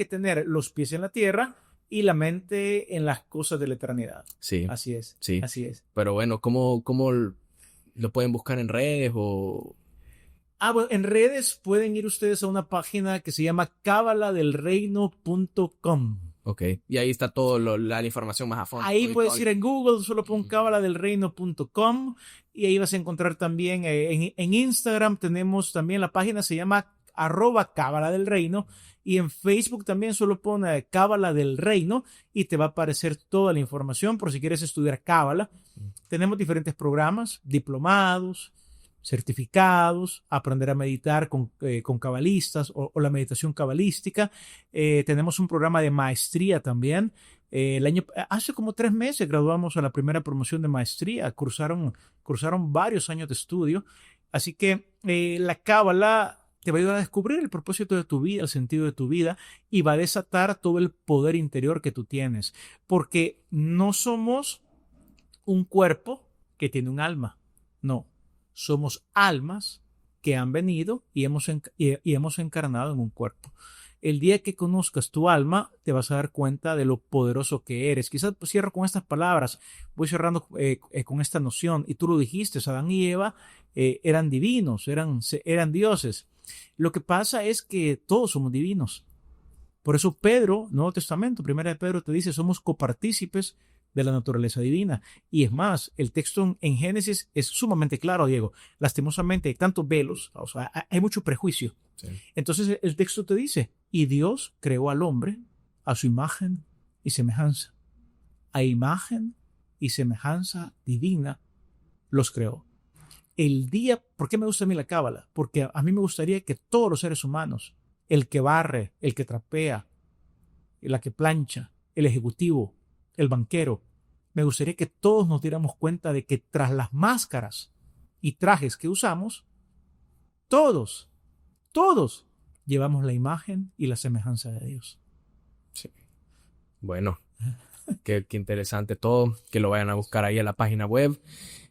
tener los pies en la tierra y la mente en las cosas de la eternidad. Sí. Así es. Sí. Así es. Pero bueno, ¿cómo lo pueden buscar en redes o...? Bueno, en redes pueden ir ustedes a una página que se llama cabaladelreino.com. Ok, y ahí está toda la información más a fondo. Ahí puedes ir en Google, solo pon cabaladelreino.com y ahí vas a encontrar también en Instagram tenemos también la página, se llama @cabaladelreino y en Facebook también solo pon Cábala del Reino y te va a aparecer toda la información por si quieres estudiar cábala. Tenemos diferentes programas, diplomados, certificados, aprender a meditar con cabalistas o la meditación cabalística. Tenemos un programa de maestría también. Hace como 3 meses graduamos a la primera promoción de maestría. Cruzaron varios años de estudio. Así que la cábala te va a ayudar a descubrir el propósito de tu vida, el sentido de tu vida y va a desatar todo el poder interior que tú tienes. Porque no somos un cuerpo que tiene un alma. No. Somos almas que han venido y hemos encarnado en un cuerpo. El día que conozcas tu alma, te vas a dar cuenta de lo poderoso que eres. Quizás cierro con estas palabras, voy cerrando con esta noción. Y tú lo dijiste, Adán y Eva eran divinos, eran dioses. Lo que pasa es que todos somos divinos, Por eso Pedro, Nuevo Testamento, Primera de Pedro, te dice, somos copartícipes de la naturaleza divina. Y es más, el texto en Génesis es sumamente claro, Diego. Lastimosamente hay tantos velos, o sea, hay mucho prejuicio. Sí. Entonces el texto te dice, y Dios creó al hombre a su imagen y semejanza. A imagen y semejanza divina los creó. ¿Por qué me gusta a mí la cábala? Porque a mí me gustaría que todos los seres humanos, el que barre, el que trapea, la que plancha, el ejecutivo, el banquero, me gustaría que todos nos diéramos cuenta de que tras las máscaras y trajes que usamos, todos llevamos la imagen y la semejanza de Dios. Sí. Bueno, qué interesante todo, que lo vayan a buscar ahí en la página web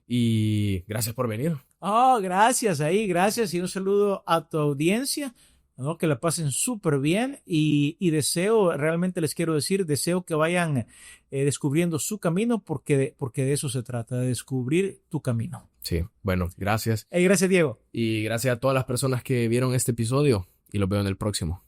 y gracias por venir. Gracias gracias y un saludo a tu audiencia. ¿No? Que la pasen súper bien y realmente les quiero decir, deseo que vayan descubriendo su camino porque de eso se trata, de descubrir tu camino. Sí, bueno, gracias. Gracias, Diego. Y gracias a todas las personas que vieron este episodio y los veo en el próximo.